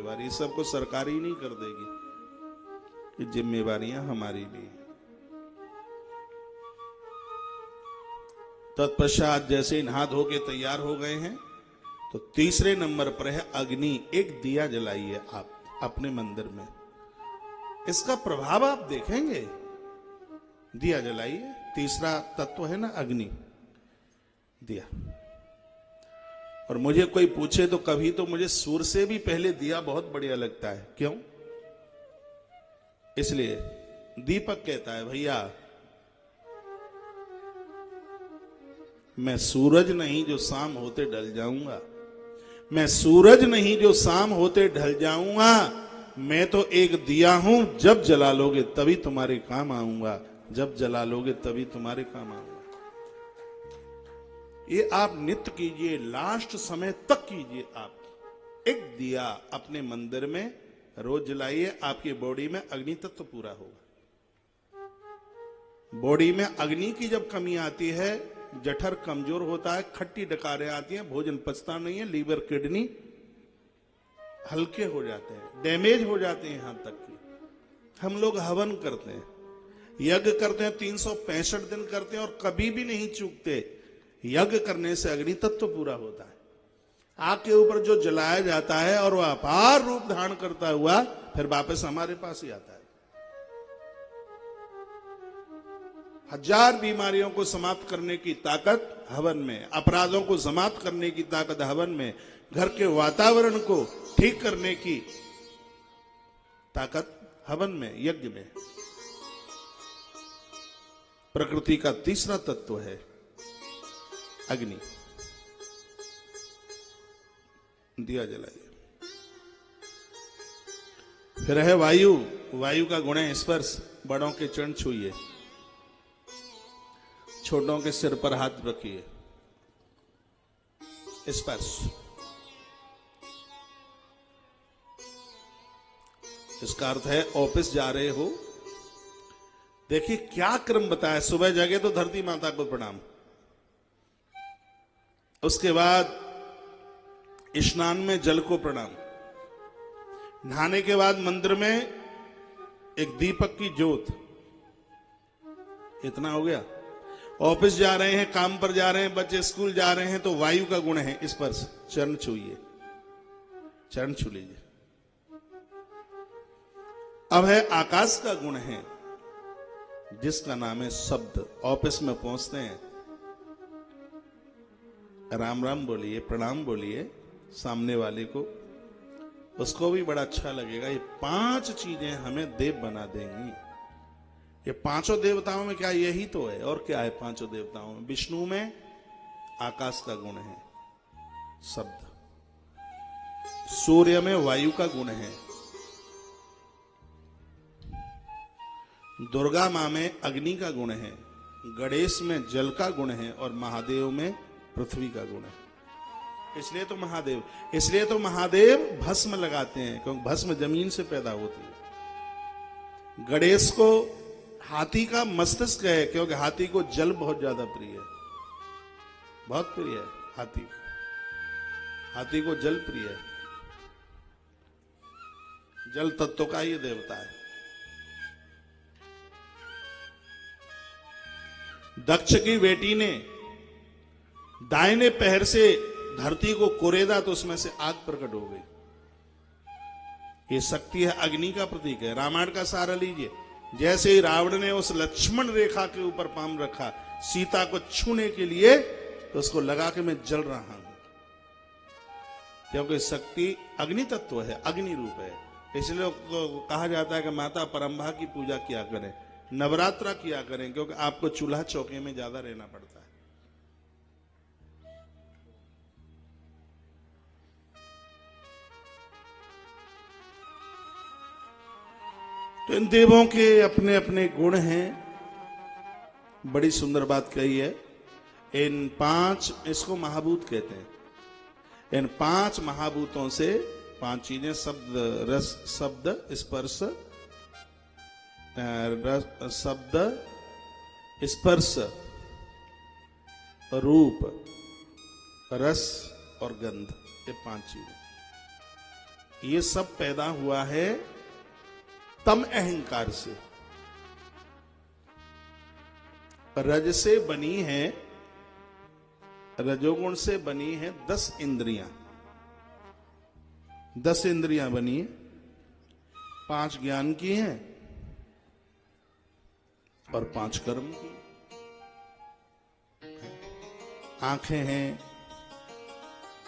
जिम्मेवारी, ये सबको सरकार ही नहीं कर देगी, ये जिम्मेवारियां हमारी भी। तत्पश्चात जैसे नहा धो के तैयार हो गए हैं तो तीसरे नंबर पर है अग्नि। एक दिया जलाइए आप अपने मंदिर में, इसका प्रभाव आप देखेंगे। दिया जलाइए, तीसरा तत्व है ना अग्नि, दिया। और मुझे कोई पूछे तो कभी तो मुझे सूर्य से भी पहले दिया बहुत बढ़िया लगता है। क्यों? इसलिए दीपक कहता है भैया मैं सूरज नहीं जो शाम होते ढल जाऊंगा, मैं सूरज नहीं जो शाम होते ढल जाऊंगा, मैं तो एक दिया हूं, जब जला लोगे तभी तुम्हारे काम आऊंगा, जब जला लोगे तभी तुम्हारे काम आऊंगा। ये आप नित्य कीजिए, लास्ट समय तक कीजिए। आप एक दिया अपने मंदिर में रोज जलाइए, आपकी बॉडी में अग्नि तत्व पूरा होगा। बॉडी में अग्नि की जब कमी आती है, जठर कमजोर होता है, खट्टी डकारें आती हैं, भोजन पचता नहीं है, लीवर किडनी हल्के हो जाते हैं, डैमेज हो जाते हैं। यहां तक कि हम लोग हवन करते हैं, यज्ञ करते हैं, 365 दिन करते हैं और कभी भी नहीं चूकते। यज्ञ करने से अग्नि तत्व पूरा होता है। आग के ऊपर जो जलाया जाता है और वह अपार रूप धारण करता हुआ फिर वापस हमारे पास ही आता है। हजार बीमारियों को समाप्त करने की ताकत हवन में, अपराधों को समाप्त करने की ताकत हवन में, घर के वातावरण को ठीक करने की ताकत हवन में, यज्ञ में। प्रकृति का तीसरा तत्व है अग्नि। दिया जलाइए। फिर है वायु। वायु का गुण है स्पर्श। बड़ों के चरण छूइए, छोटों के सिर पर हाथ रखिए, स्पर्श। इसका अर्थ है ऑफिस जा रहे हो, देखिए क्या क्रम बताया। सुबह जगे तो धरती माता को प्रणाम, उसके बाद स्नान में जल को प्रणाम, नहाने के बाद मंदिर में एक दीपक की ज्योत, इतना हो गया। ऑफिस जा रहे हैं, काम पर जा रहे हैं, बच्चे स्कूल जा रहे हैं, तो वायु का गुण है स्पर्श। चरण छूइए, चरण छू लीजिए। अब है आकाश का गुण है जिसका नाम है शब्द। ऑफिस में पहुंचते हैं, राम राम बोलिए, प्रणाम बोलिए सामने वाले को, उसको भी बड़ा अच्छा लगेगा। ये 5 चीजें हमें देव बना देंगी। ये 5 देवताओं में क्या यही तो है, और क्या है 5 देवताओं में? विष्णु में आकाश का गुण है शब्द, सूर्य में वायु का गुण है, दुर्गा मां में अग्नि का गुण है, गणेश में जल का गुण है और महादेव में पृथ्वी का गुण है। इसलिए तो महादेव भस्म लगाते हैं, क्योंकि भस्म जमीन से पैदा होती है। गणेश को हाथी का मस्तिष्क है, क्योंकि हाथी को जल बहुत ज्यादा प्रिय है, बहुत प्रिय है हाथी को जल प्रिय है। जल तत्व का ये देवता है। दक्ष की बेटी ने दाहिने पैर से धरती को कोरेदा तो उसमें से आग प्रकट हो गई। ये शक्ति है, अग्नि का प्रतीक है। रामायण का सहारा लीजिए। जैसे ही रावण ने उस लक्ष्मण रेखा के ऊपर पाम रखा सीता को छूने के लिए, तो उसको लगा के मैं जल रहा हूं, क्योंकि शक्ति अग्नि तत्व है, अग्नि रूप है। इसलिए कहा जाता है कि माता परंभा की पूजा किया करें, नवरात्रा किया करें, क्योंकि आपको चूल्हा चौके में ज्यादा रहना पड़ता है। तो इन देवों के अपने अपने गुण हैं। बड़ी सुंदर बात कही है। इन 5, इसको महाभूत कहते हैं। इन 5 महाभूतों से 5 चीजें, शब्द, रस, शब्द, स्पर्श, शब्द, स्पर्श, रूप, रस और गंध, ये 5 चीजें। ये सब पैदा हुआ है तम अहंकार से। रज से बनी है, रजोगुण से बनी है 10 इंद्रियां। 10 इंद्रियां बनी है, 5 ज्ञान की हैं और 5 कर्म की। आंखें हैं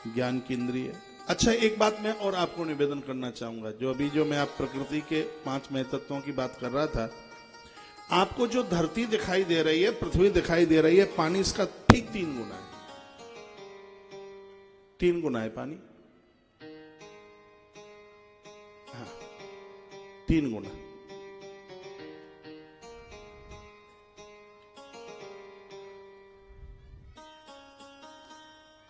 ज्ञान की इंद्रिय। अच्छा, एक बात मैं और आपको निवेदन करना चाहूंगा। जो मैं आप प्रकृति के 5 महतत्वों की बात कर रहा था, आपको जो धरती दिखाई दे रही है, पृथ्वी दिखाई दे रही है, पानी इसका ठीक 3 गुना है। 3 गुना है पानी। हाँ, 3 गुना।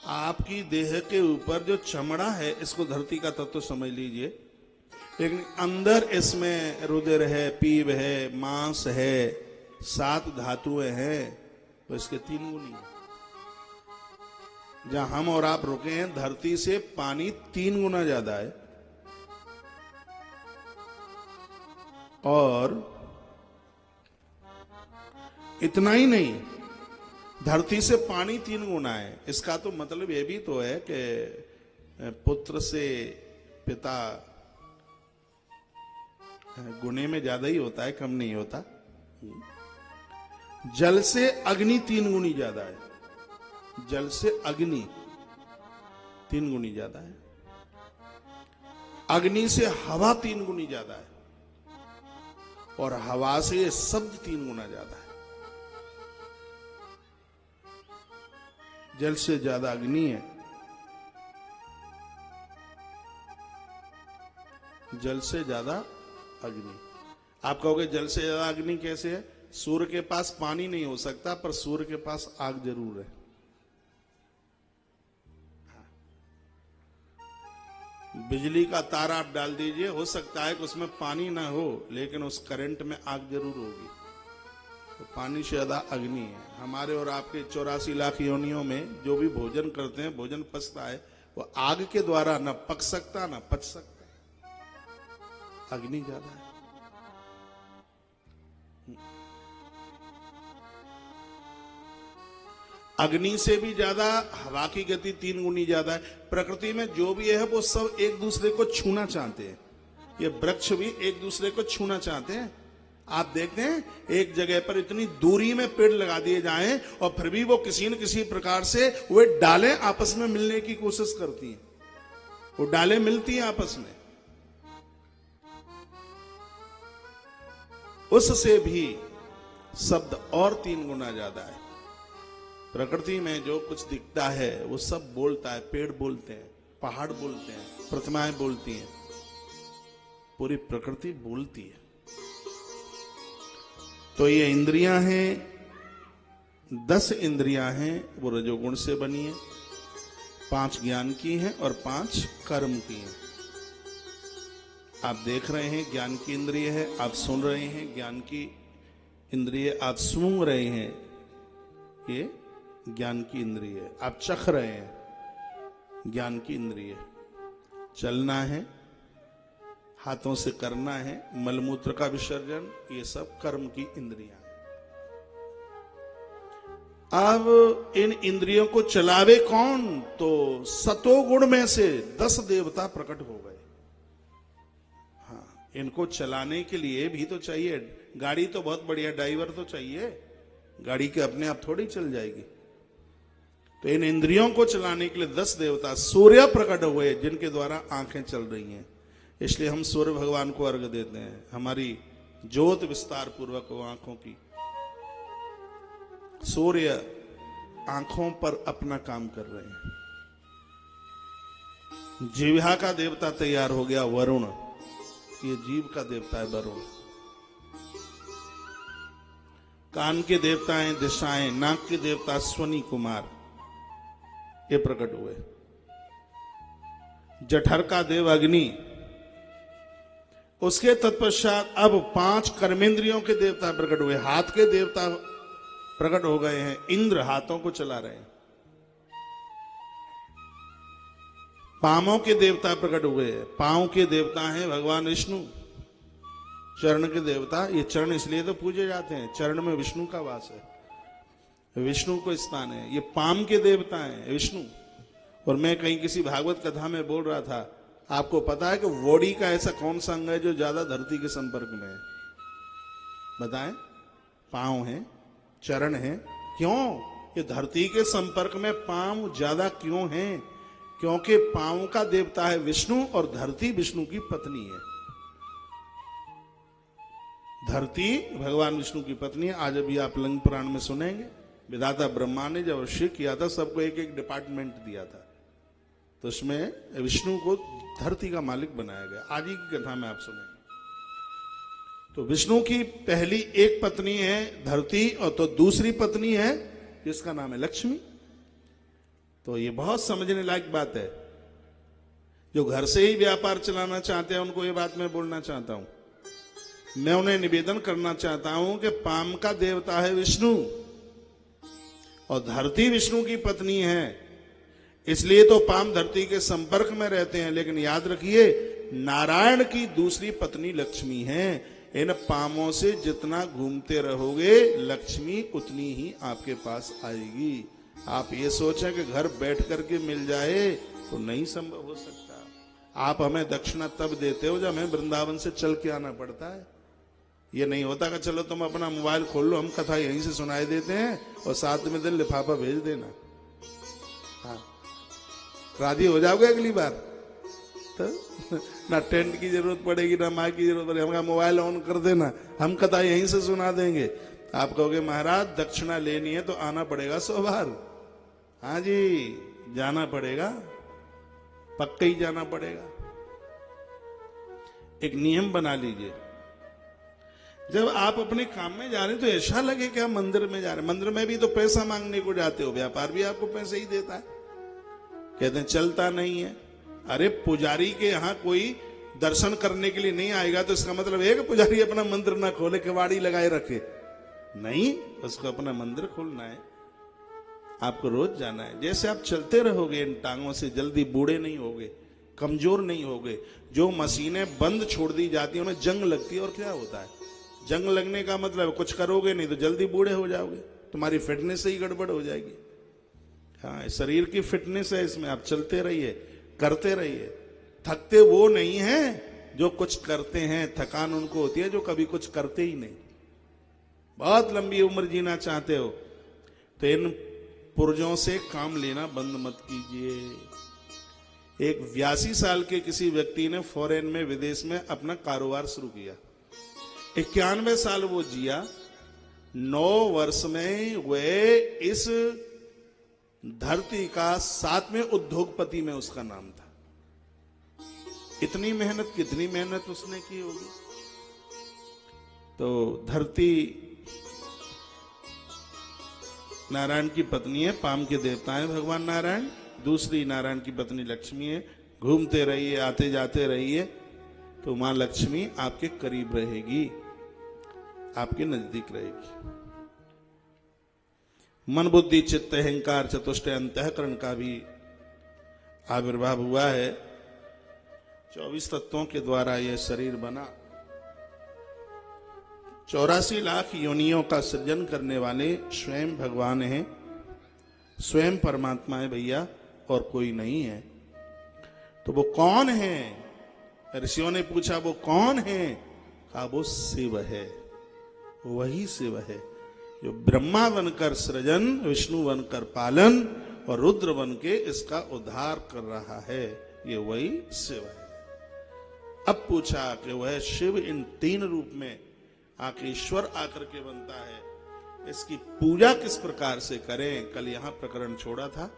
आपकी देह के ऊपर जो चमड़ा है, इसको धरती का तत्व समझ लीजिए, लेकिन अंदर इसमें रुधिर है, पीव है, मांस है, 7 धातुएं हैं, तो इसके 3 गुनी है। जहां हम और आप रुके हैं, धरती से पानी 3 गुना ज्यादा है। और इतना ही नहीं, धरती से पानी 3 गुना है। इसका तो मतलब यह भी तो है कि पुत्र से पिता गुने में ज्यादा ही होता है, कम नहीं होता। जल से अग्नि 3 गुनी ज्यादा है। जल से अग्नि 3 गुनी ज्यादा है। अग्नि से हवा 3 गुनी ज्यादा है। और हवा से शब्द 3 गुना ज्यादा है। जल से ज्यादा अग्नि है, जल से ज्यादा अग्नि। आप कहोगे जल से ज्यादा अग्नि कैसे है? सूर्य के पास पानी नहीं हो सकता, पर सूर्य के पास आग जरूर है। बिजली का तार आप डाल दीजिए, हो सकता है कि उसमें पानी ना हो, लेकिन उस करंट में आग जरूर होगी। तो पानी से ज्यादा अग्नि है। हमारे और आपके 84 लाख योनियों में जो भी भोजन करते हैं, भोजन पचता है, वो आग के द्वारा न पक सकता न पच सकता। अग्नि ज्यादा है। अग्नि से भी ज्यादा हवा की गति 3 गुनी ज्यादा है। प्रकृति में जो भी है वो सब एक दूसरे को छूना चाहते हैं। ये वृक्ष भी एक दूसरे को छूना चाहते हैं। आप देखते हैं एक जगह पर इतनी दूरी में पेड़ लगा दिए जाएं और फिर भी वो किसी न किसी प्रकार से वे डालें आपस में मिलने की कोशिश करती हैं। वो डालें मिलती हैं आपस में। उससे भी शब्द और 3 गुना ज्यादा है। प्रकृति में जो कुछ दिखता है वो सब बोलता है। पेड़ बोलते हैं, पहाड़ बोलते हैं, प्रतिमाएं बोलती हैं, पूरी प्रकृति बोलती है। तो ये इंद्रियां हैं, 10 इंद्रियां हैं, वो रजोगुण से बनी है। 5 ज्ञान की हैं और 5 कर्म की हैं। आप देख रहे हैं ज्ञान की इंद्रिय है, आप सुन रहे हैं ज्ञान की इंद्रिय, आप सूंघ रहे हैं, ये ज्ञान की इंद्रिय है। आप चख रहे हैं, ज्ञान की इंद्रिय। चलना है, हाथों से करना है, मलमूत्र का विसर्जन, ये सब कर्म की इंद्रियां हैं। अब इन इंद्रियों को चलावे कौन? तो सतोगुण में से 10 देवता प्रकट हो गए। हाँ, इनको चलाने के लिए भी तो चाहिए। गाड़ी तो बहुत बढ़िया, ड्राइवर तो चाहिए। गाड़ी के अपने आप थोड़ी चल जाएगी। तो इन इंद्रियों को चलाने के लिए 10 देवता सूर्य प्रकट हुए, जिनके द्वारा आंखें चल रही हैं। इसलिए हम सूर्य भगवान को अर्घ देते हैं। हमारी ज्योत विस्तार पूर्वक हो आंखों की। सूर्य आंखों पर अपना काम कर रहे हैं। जीवा का देवता तैयार हो गया वरुण। ये जीव का देवता है वरुण। कान के देवता हैं दिशाएं, नाक के देवता स्वनी कुमार, ये प्रकट हुए। जठर का देव अग्नि। उसके तत्पश्चात अब 5 कर्मेंद्रियों के देवता प्रकट हुए। हाथ के देवता प्रकट हो गए हैं। इंद्र हाथों को चला रहे हैं। पांवों के देवता प्रकट हुए। पांव के देवता हैं भगवान विष्णु, चरण के देवता। ये चरण इसलिए तो पूजे जाते हैं, चरण में विष्णु का वास है, विष्णु को स्थान है। ये पाम के देवता हैं विष्णु। और मैं कहीं किसी भागवत कथा में बोल रहा था, आपको पता है कि बॉडी का ऐसा कौन सा अंग है जो ज्यादा धरती के संपर्क में है? बताएं। पांव है, चरण है। क्यों ये धरती के संपर्क में पांव ज्यादा क्यों हैं? क्योंकि पांव का देवता है विष्णु और धरती विष्णु की पत्नी है। धरती भगवान विष्णु की पत्नी है। आज अभी आप लिंग पुराण में सुनेंगे, विधाता ब्रह्मा ने जब ऋषि किया था, सबको एक एक डिपार्टमेंट दिया था, तो उसमें विष्णु को धरती का मालिक बनाया गया। आज ही की कथा में आप सुनेंगे। तो विष्णु की पहली एक पत्नी है धरती, और तो दूसरी पत्नी है जिसका नाम है लक्ष्मी। तो ये बहुत समझने लायक बात है। जो घर से ही व्यापार चलाना चाहते हैं उनको ये बात मैं बोलना चाहता हूं। मैं उन्हें निवेदन करना चाहता हूं कि पाम का देवता है विष्णु और धरती विष्णु की पत्नी है, इसलिए तो पाम धरती के संपर्क में रहते हैं। लेकिन याद रखिए, नारायण की दूसरी पत्नी लक्ष्मी है। इन पामों से जितना घूमते रहोगे, लक्ष्मी उतनी ही आपके पास आएगी। आप ये सोचें कि घर बैठ करके मिल जाए तो नहीं संभव हो सकता। आप हमें दक्षिणा तब देते हो जब हमें वृंदावन से चल के आना पड़ता है। ये नहीं होता कि चलो तुम अपना मोबाइल खोल लो, हम कथा यहीं से सुनाई देते हैं और साथ में दिन लिफाफा भेज देना। हाँ, राजी हो जाओगे अगली बार तो ना टेंट की जरूरत पड़ेगी, ना माइक की जरूरत पड़ेगी। हमारा मोबाइल ऑन कर देना, हम कथा यहीं से सुना देंगे। आप कहोगे महाराज दक्षिणा लेनी है तो आना पड़ेगा 100 बार। हाँ जी, जाना पड़ेगा, पक्का ही जाना पड़ेगा। एक नियम बना लीजिए, जब आप अपने काम में जा रहे हैं तो ऐसा लगे कि आप मंदिर में जा रहे हैं। मंदिर में भी तो पैसा मांगने को जाते हो, व्यापार भी आपको पैसे ही देता है। कहते हैं चलता नहीं है। अरे पुजारी के यहां कोई दर्शन करने के लिए नहीं आएगा तो इसका मतलब है कि पुजारी अपना मंदिर ना खोले, किवाड़ी लगाए रखे? नहीं, उसको अपना मंदिर खोलना है, आपको रोज जाना है। जैसे आप चलते रहोगे इन टांगों से, जल्दी बूढ़े नहीं होगे, कमजोर नहीं होगे। जो मशीनें बंद छोड़ दी जाती है उनमें जंग लगती है, और क्या होता है? जंग लगने का मतलब कुछ करोगे नहीं तो जल्दी बूढ़े हो जाओगे, तुम्हारी फिटनेस ही गड़बड़ हो जाएगी। हाँ, शरीर की फिटनेस है इसमें। आप चलते रहिए, करते रहिए। थकते वो नहीं है जो कुछ करते हैं, थकान उनको होती है जो कभी कुछ करते ही नहीं। बहुत लंबी उम्र जीना चाहते हो तो इन पुर्जों से काम लेना बंद मत कीजिए। एक 82 साल के किसी व्यक्ति ने फॉरेन में, विदेश में अपना कारोबार शुरू किया। 91 साल वो जिया। 9 वर्ष में वे इस धरती का 7वें उद्योगपति में उसका नाम था। इतनी मेहनत, कितनी मेहनत उसने की होगी। तो धरती नारायण की पत्नी है, पाम के देवता है भगवान नारायण। दूसरी नारायण की पत्नी लक्ष्मी है। घूमते रहिए, आते जाते रहिए, तो मां लक्ष्मी आपके करीब रहेगी, आपके नजदीक रहेगी। मन बुद्धि चित्त अहंकार चतुष्टय अंतःकरण का भी आविर्भाव हुआ है। 24 तत्वों के द्वारा यह शरीर बना। 84 लाख योनियों का सृजन करने वाले स्वयं भगवान हैं, स्वयं परमात्मा है भैया, और कोई नहीं है। तो वो कौन है? ऋषियों ने पूछा वो कौन है? कहा वो शिव है। वही शिव है जो ब्रह्मा बनकर सृजन, विष्णु बनकर पालन और रुद्र बन के इसका उद्धार कर रहा है। ये वही शिव है। अब पूछा कि वह शिव इन 3 रूप में आके ईश्वर आकर के बनता है, इसकी पूजा किस प्रकार से करें? कल यहां प्रकरण छोड़ा था,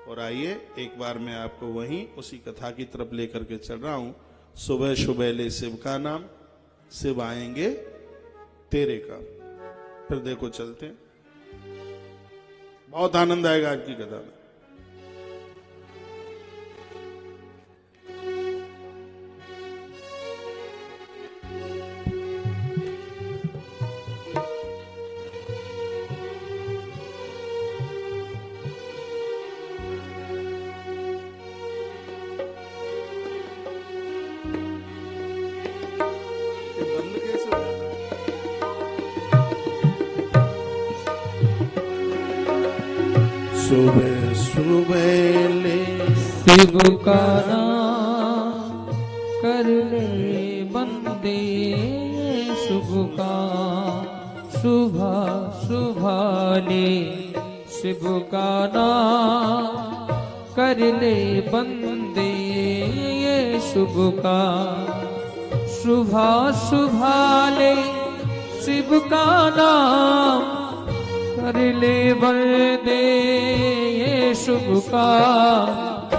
और आइए एक बार मैं आपको वहीं उसी कथा की तरफ लेकर के चल रहा हूं। सुबह सुबह ले शिव का नाम, शिव आएंगे तेरे काम। फिर देखो चलते हैं, बहुत आनंद आएगा आज की कथा में। सुबह सुबह ले शिव का नाम कर ले बंदे, शुभ का सुबह सुबह ले शिव का नाम कर ले बंदे, ये शुभ का सुबह सुबह ले शिव का नाम कर ले बंदे, ये शुभ का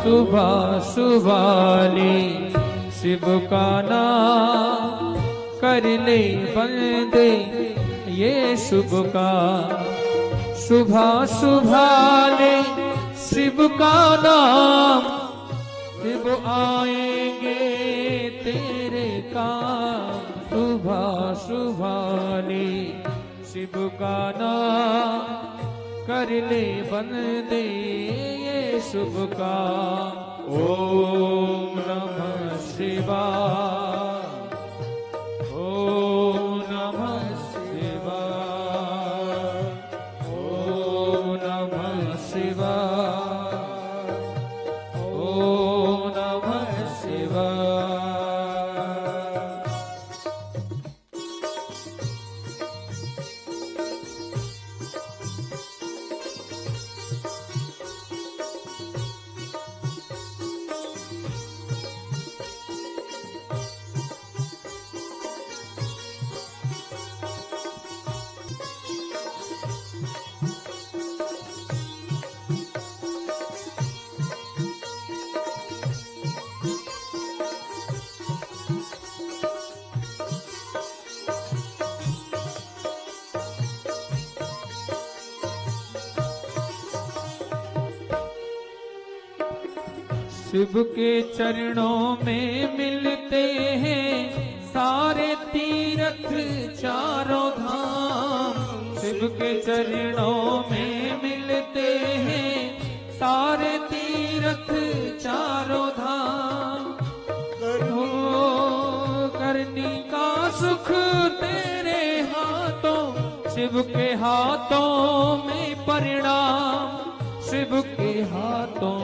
सुबह सुबह ले शिव का नाम कर ले बंदे, ये शुभ का सुबह सुबह ले शिव का नाम, शिव आएंगे तेरे काम, सुबह सुबह ले शिव का नाम कर ले बंदे, ये शुभ का। ओम नमः शिवाय, ओम नमः शिवाय, ओम नमः शिवाय, ओम नमः शिवाय। शिव के चरणों में मिलते हैं सारे तीर्थ चारों धाम, शिव के चरणों में मिलते हैं सारे तीर्थ चारों धाम। करनी का सुख तेरे हाथों, शिव के हाथों में परिणाम, शिव के हाथों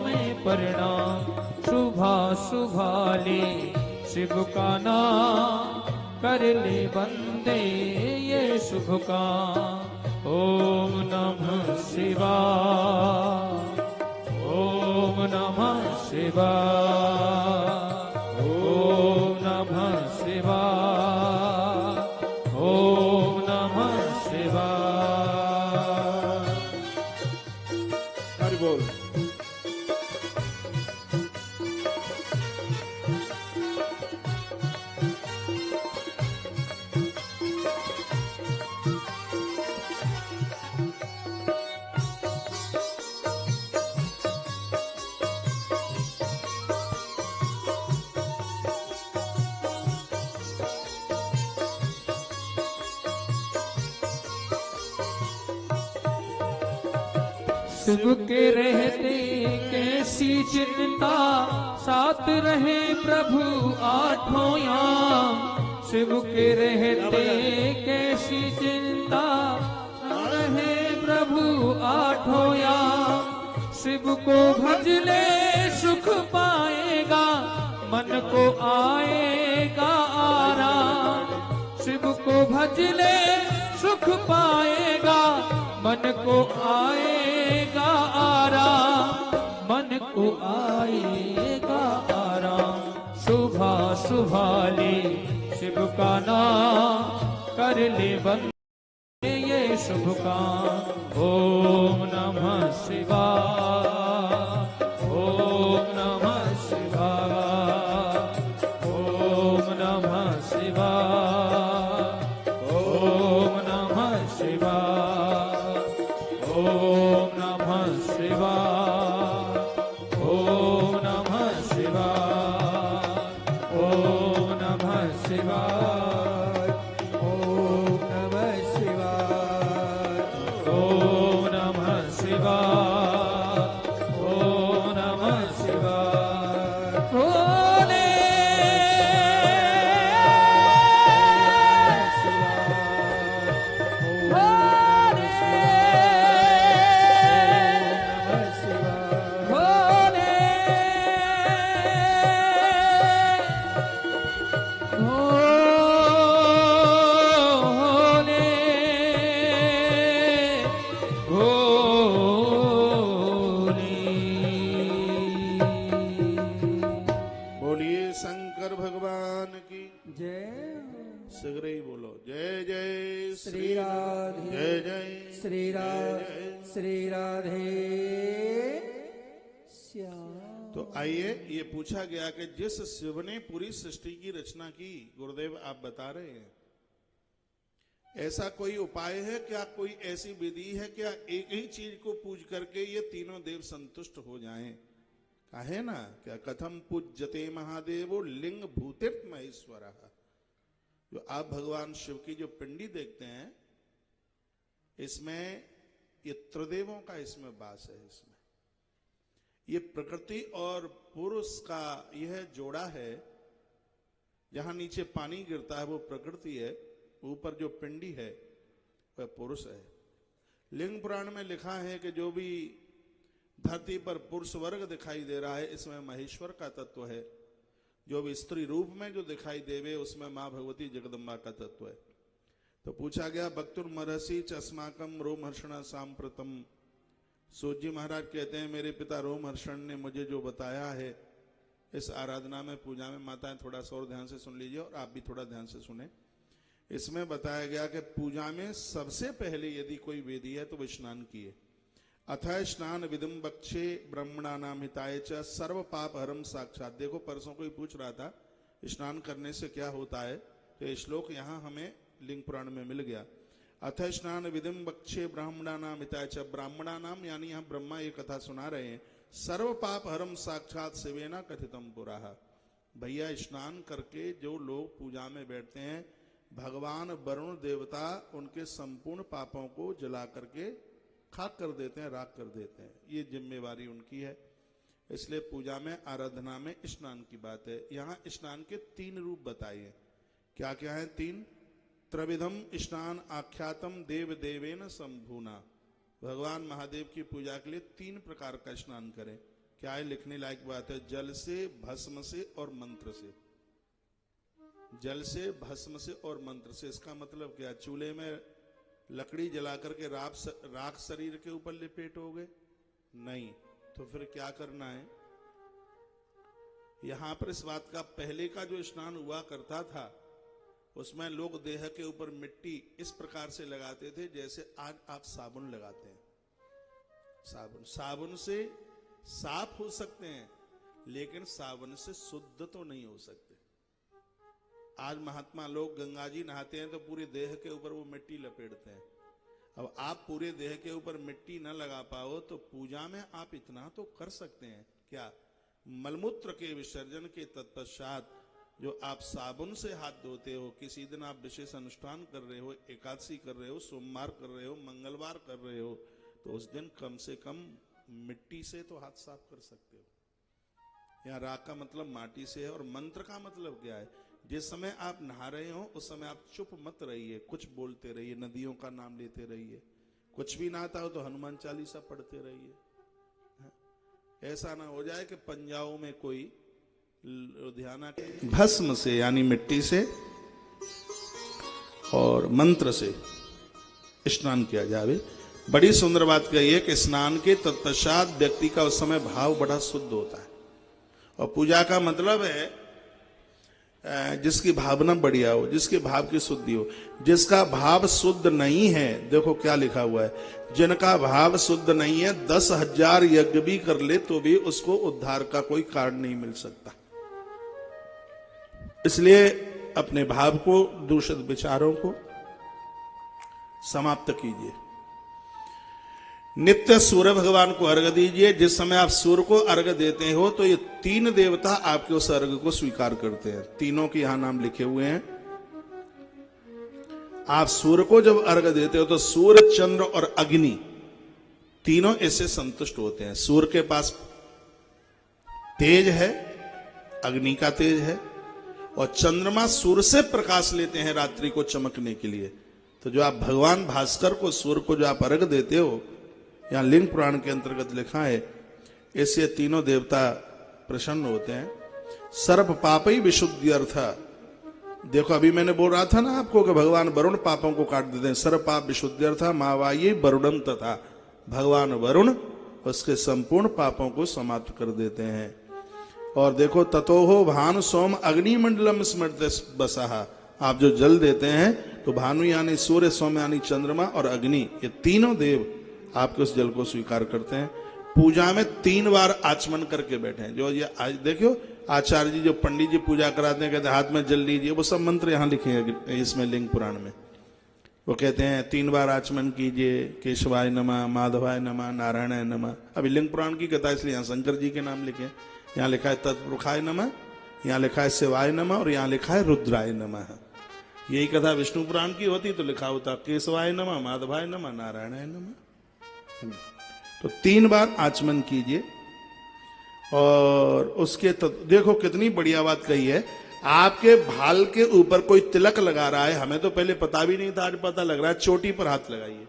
में परिणाम। सुबह सुबह ले शिव का नाम कर ले बंदे, ये शुभ काम। ओम नमः शिवाय, ओम नमः शिवाय, ओम नमः शिवाय, ओम नमः शिवाय। हरि बोल। शिव के रहते कैसी चिंता, साथ रहे प्रभु आठों याम। शिव के रहते कैसी चिंता, रहे प्रभु आठों याम। शिव को भज ले सुख पाएगा, मन को आएगा आराम। शिव को भज ले सुख पाएगा, मन को आएगा आराम, मन को आएगा आराम। सुबह सुबह ले शिव का नाम कर ले बंदे, ये शुभ काम। ओम नमः शिवाय, ओम नमः शिवाय, ओम नमः शिवाय, ओम नमः शिवाय, ओम नमः शिवाय, ओम नमः शिवाय, ओम नमः शिवाय, ओम नमः शिवाय, ओम नमः शिवाय, ओम नमः शिवाय। भोले भोले भगवान की जय। शीघ्र ही बोलो जय जय श्री राधे जय जय श्री राधे जय। श्री राधे श्याम। तो आइए, ये पूछा गया कि जिस शिव ने पूरी सृष्टि की रचना की, गुरुदेव आप बता रहे हैं, ऐसा कोई उपाय है क्या, कोई ऐसी विधि है क्या, एक ही चीज को पूज करके ये तीनों देव संतुष्ट हो जाएं? कहे ना क्या, कथम पूज्यते महादेवो लिंग भूतिर्थ महेश्वर। जो आप भगवान शिव की जो पिंडी देखते हैं, इसमें ये त्रिदेवों का इसमें वास है। इसमें ये प्रकृति और पुरुष का यह जोड़ा है। जहां नीचे पानी गिरता है वो प्रकृति है, ऊपर जो पिंडी है वह पुरुष है। लिंग पुराण में लिखा है कि जो भी धरती पर पुरुष वर्ग दिखाई दे रहा है, इसमें महेश्वर का तत्व है। जो भी स्त्री रूप में जो दिखाई देवे, उसमें मां भगवती जगदम्बा का तत्व है। तो पूछा गया, भक्तुर मरसी चस्माकम रोमहर्षण सांप्रतम। सूत जी महाराज कहते हैं, मेरे पिता रोमहर्षण ने मुझे जो बताया है इस आराधना में, पूजा में, माताएं थोड़ा सा और ध्यान से सुन लीजिए और आप भी थोड़ा ध्यान से सुने। इसमें बताया गया कि पूजा में सबसे पहले यदि कोई वेदी है तो वह स्नान किए। अथय स्नान विदम बक्षे ब्रह्मणा नाम हिताय च सर्व पाप हरम साक्षात। देखो, परसों कोई पूछ रहा था स्नान करने से क्या होता है, तो श्लोक यहाँ हमें लिंग पुराण में मिल गया। अथय स्नान विदम बक्षे ब्राह्मणा नाम हिताय च। ब्राह्मणा नाम यानी यहाँ ब्रह्मा ये कथा सुना रहे हैं। सर्व पाप हरम साक्षात शिवेना कथितम पुराः। भैया, स्नान करके जो लोग पूजा में बैठते हैं, भगवान वरुण देवता उनके संपूर्ण पापों को जला करके खाक कर देते हैं, राख कर देते हैं। ये जिम्मेवारी उनकी है। इसलिए पूजा में, आराधना में स्नान की बात है। यहाँ स्नान के 3 रूप बताइए। क्या क्या है? 3। त्रिविधम स्नान आख्यातम देव देवेन संभूना। भगवान महादेव की पूजा के लिए 3 प्रकार का स्नान करें। क्या है? लिखने लायक बात है। जल से, भस्म से और मंत्र से। जल से, भस्म से और मंत्र से। इसका मतलब क्या? चूल्हे में लकड़ी जला करके राख शरीर के ऊपर लिपेटोगे? नहीं। तो फिर क्या करना है? यहां पर इस बात का, पहले का जो स्नान हुआ करता था उसमें लोग देह के ऊपर मिट्टी इस प्रकार से लगाते थे जैसे आज आप साबुन लगाते हैं। साबुन से साफ हो सकते हैं, लेकिन साबुन से शुद्ध तो नहीं हो सकते। आज महात्मा लोग गंगा जी नहाते हैं तो पूरे देह के ऊपर वो मिट्टी लपेटते हैं। अब आप पूरे देह के ऊपर मिट्टी न लगा पाओ तो पूजा में आप इतना तो कर सकते हैं। क्या? मलमूत्र के विसर्जन के तत्पश्चात जो आप साबुन से हाथ धोते हो, किसी दिन आप विशेष अनुष्ठान कर रहे हो, एकादशी कर रहे हो, सोमवार कर रहे हो, मंगलवार कर रहे हो, तो उस दिन कम से कम मिट्टी से तो हाथ साफ कर सकते हो। यहाँ राख का मतलब माटी से है। और मंत्र का मतलब क्या है? जिस समय आप नहा रहे हो उस समय आप चुप मत रहिए, कुछ बोलते रहिए, नदियों का नाम लेते रहिए। कुछ भी ना आता हो तो हनुमान चालीसा पढ़ते रहिए। ऐसा ना हो जाए कि पंजाब में कोई लुधियाना के भस्म से यानी मिट्टी से और मंत्र से स्नान किया जावे। बड़ी सुंदर बात कही है कि स्नान के तत्पश्चात व्यक्ति का उस समय भाव बड़ा शुद्ध होता है। और पूजा का मतलब है जिसकी भावना बढ़िया हो, जिसके भाव की शुद्धि हो। जिसका भाव शुद्ध नहीं है, देखो क्या लिखा हुआ है, जिनका भाव शुद्ध नहीं है 10,000 यज्ञ भी कर ले तो भी उसको उद्धार का कोई कारण नहीं मिल सकता। इसलिए अपने भाव को, दूषित विचारों को समाप्त कीजिए। नित्य सूर्य भगवान को अर्घ दीजिए। जिस समय आप सूर्य को अर्घ देते हो तो ये 3 देवता आपके उस अर्घ को स्वीकार करते हैं। तीनों के यहां नाम लिखे हुए हैं। आप सूर्य को जब अर्घ देते हो तो सूर्य, चंद्र और अग्नि तीनों इससे संतुष्ट होते हैं। सूर्य के पास तेज है, अग्नि का तेज है, और चंद्रमा सूर्य से प्रकाश लेते हैं रात्रि को चमकने के लिए। तो जो आप भगवान भास्कर को, सूर्य को जो आप अर्घ देते हो, यहां लिंग पुराण के अंतर्गत लिखा है, इससे तीनों देवता प्रसन्न होते हैं। सर्व पापई विशुद्धि अर्थ। देखो, अभी मैंने बोल रहा था ना आपको कि भगवान वरुण पापों को काट देते हैं। सर्व पाप विशुद्धि अर्थ मावाई वरुणम तथा। भगवान वरुण उसके संपूर्ण पापों को समाप्त कर देते हैं। और देखो ततोहो भानु सोम अग्निमंडलम स्मृत बसहा, आप जो जल देते हैं तो भानु यानी सूर्य, सोम यानी चंद्रमा और अग्नि, ये तीनों देव आपके उस जल को स्वीकार करते हैं। पूजा में 3 बार आचमन करके बैठे हैं। जो ये आज देखियो आचार्य जी जो पंडित जी पूजा कराते हैं, कहते हैं हाथ में जल लीजिए, वो सब मंत्र यहाँ लिखे हैं इसमें लिंग पुराण में। वो कहते हैं 3 बार आचमन कीजिए, केशवाय नमः, माधवाय नमः, नारायणाय नमः। अभी लिंग पुराण की कथा, इसलिए यहाँ शंकर जी के नाम लिखे हैं। यहाँ लिखा है तत्पुरुषाय नमः, यहाँ लिखा है शिवाय नमः और यहाँ लिखा है रुद्राय नमः। यही कथा विष्णु पुराण की होती तो लिखा होता केशवाय नमः, माधवाय नमः, नारायणाय नमः। तो 3 बार आचमन कीजिए। और उसके देखो कितनी बढ़िया बात कही है, आपके भाल के ऊपर कोई तिलक लगा रहा है, हमें तो पहले पता भी नहीं था, आज पता लग रहा है, चोटी पर हाथ लगाइए।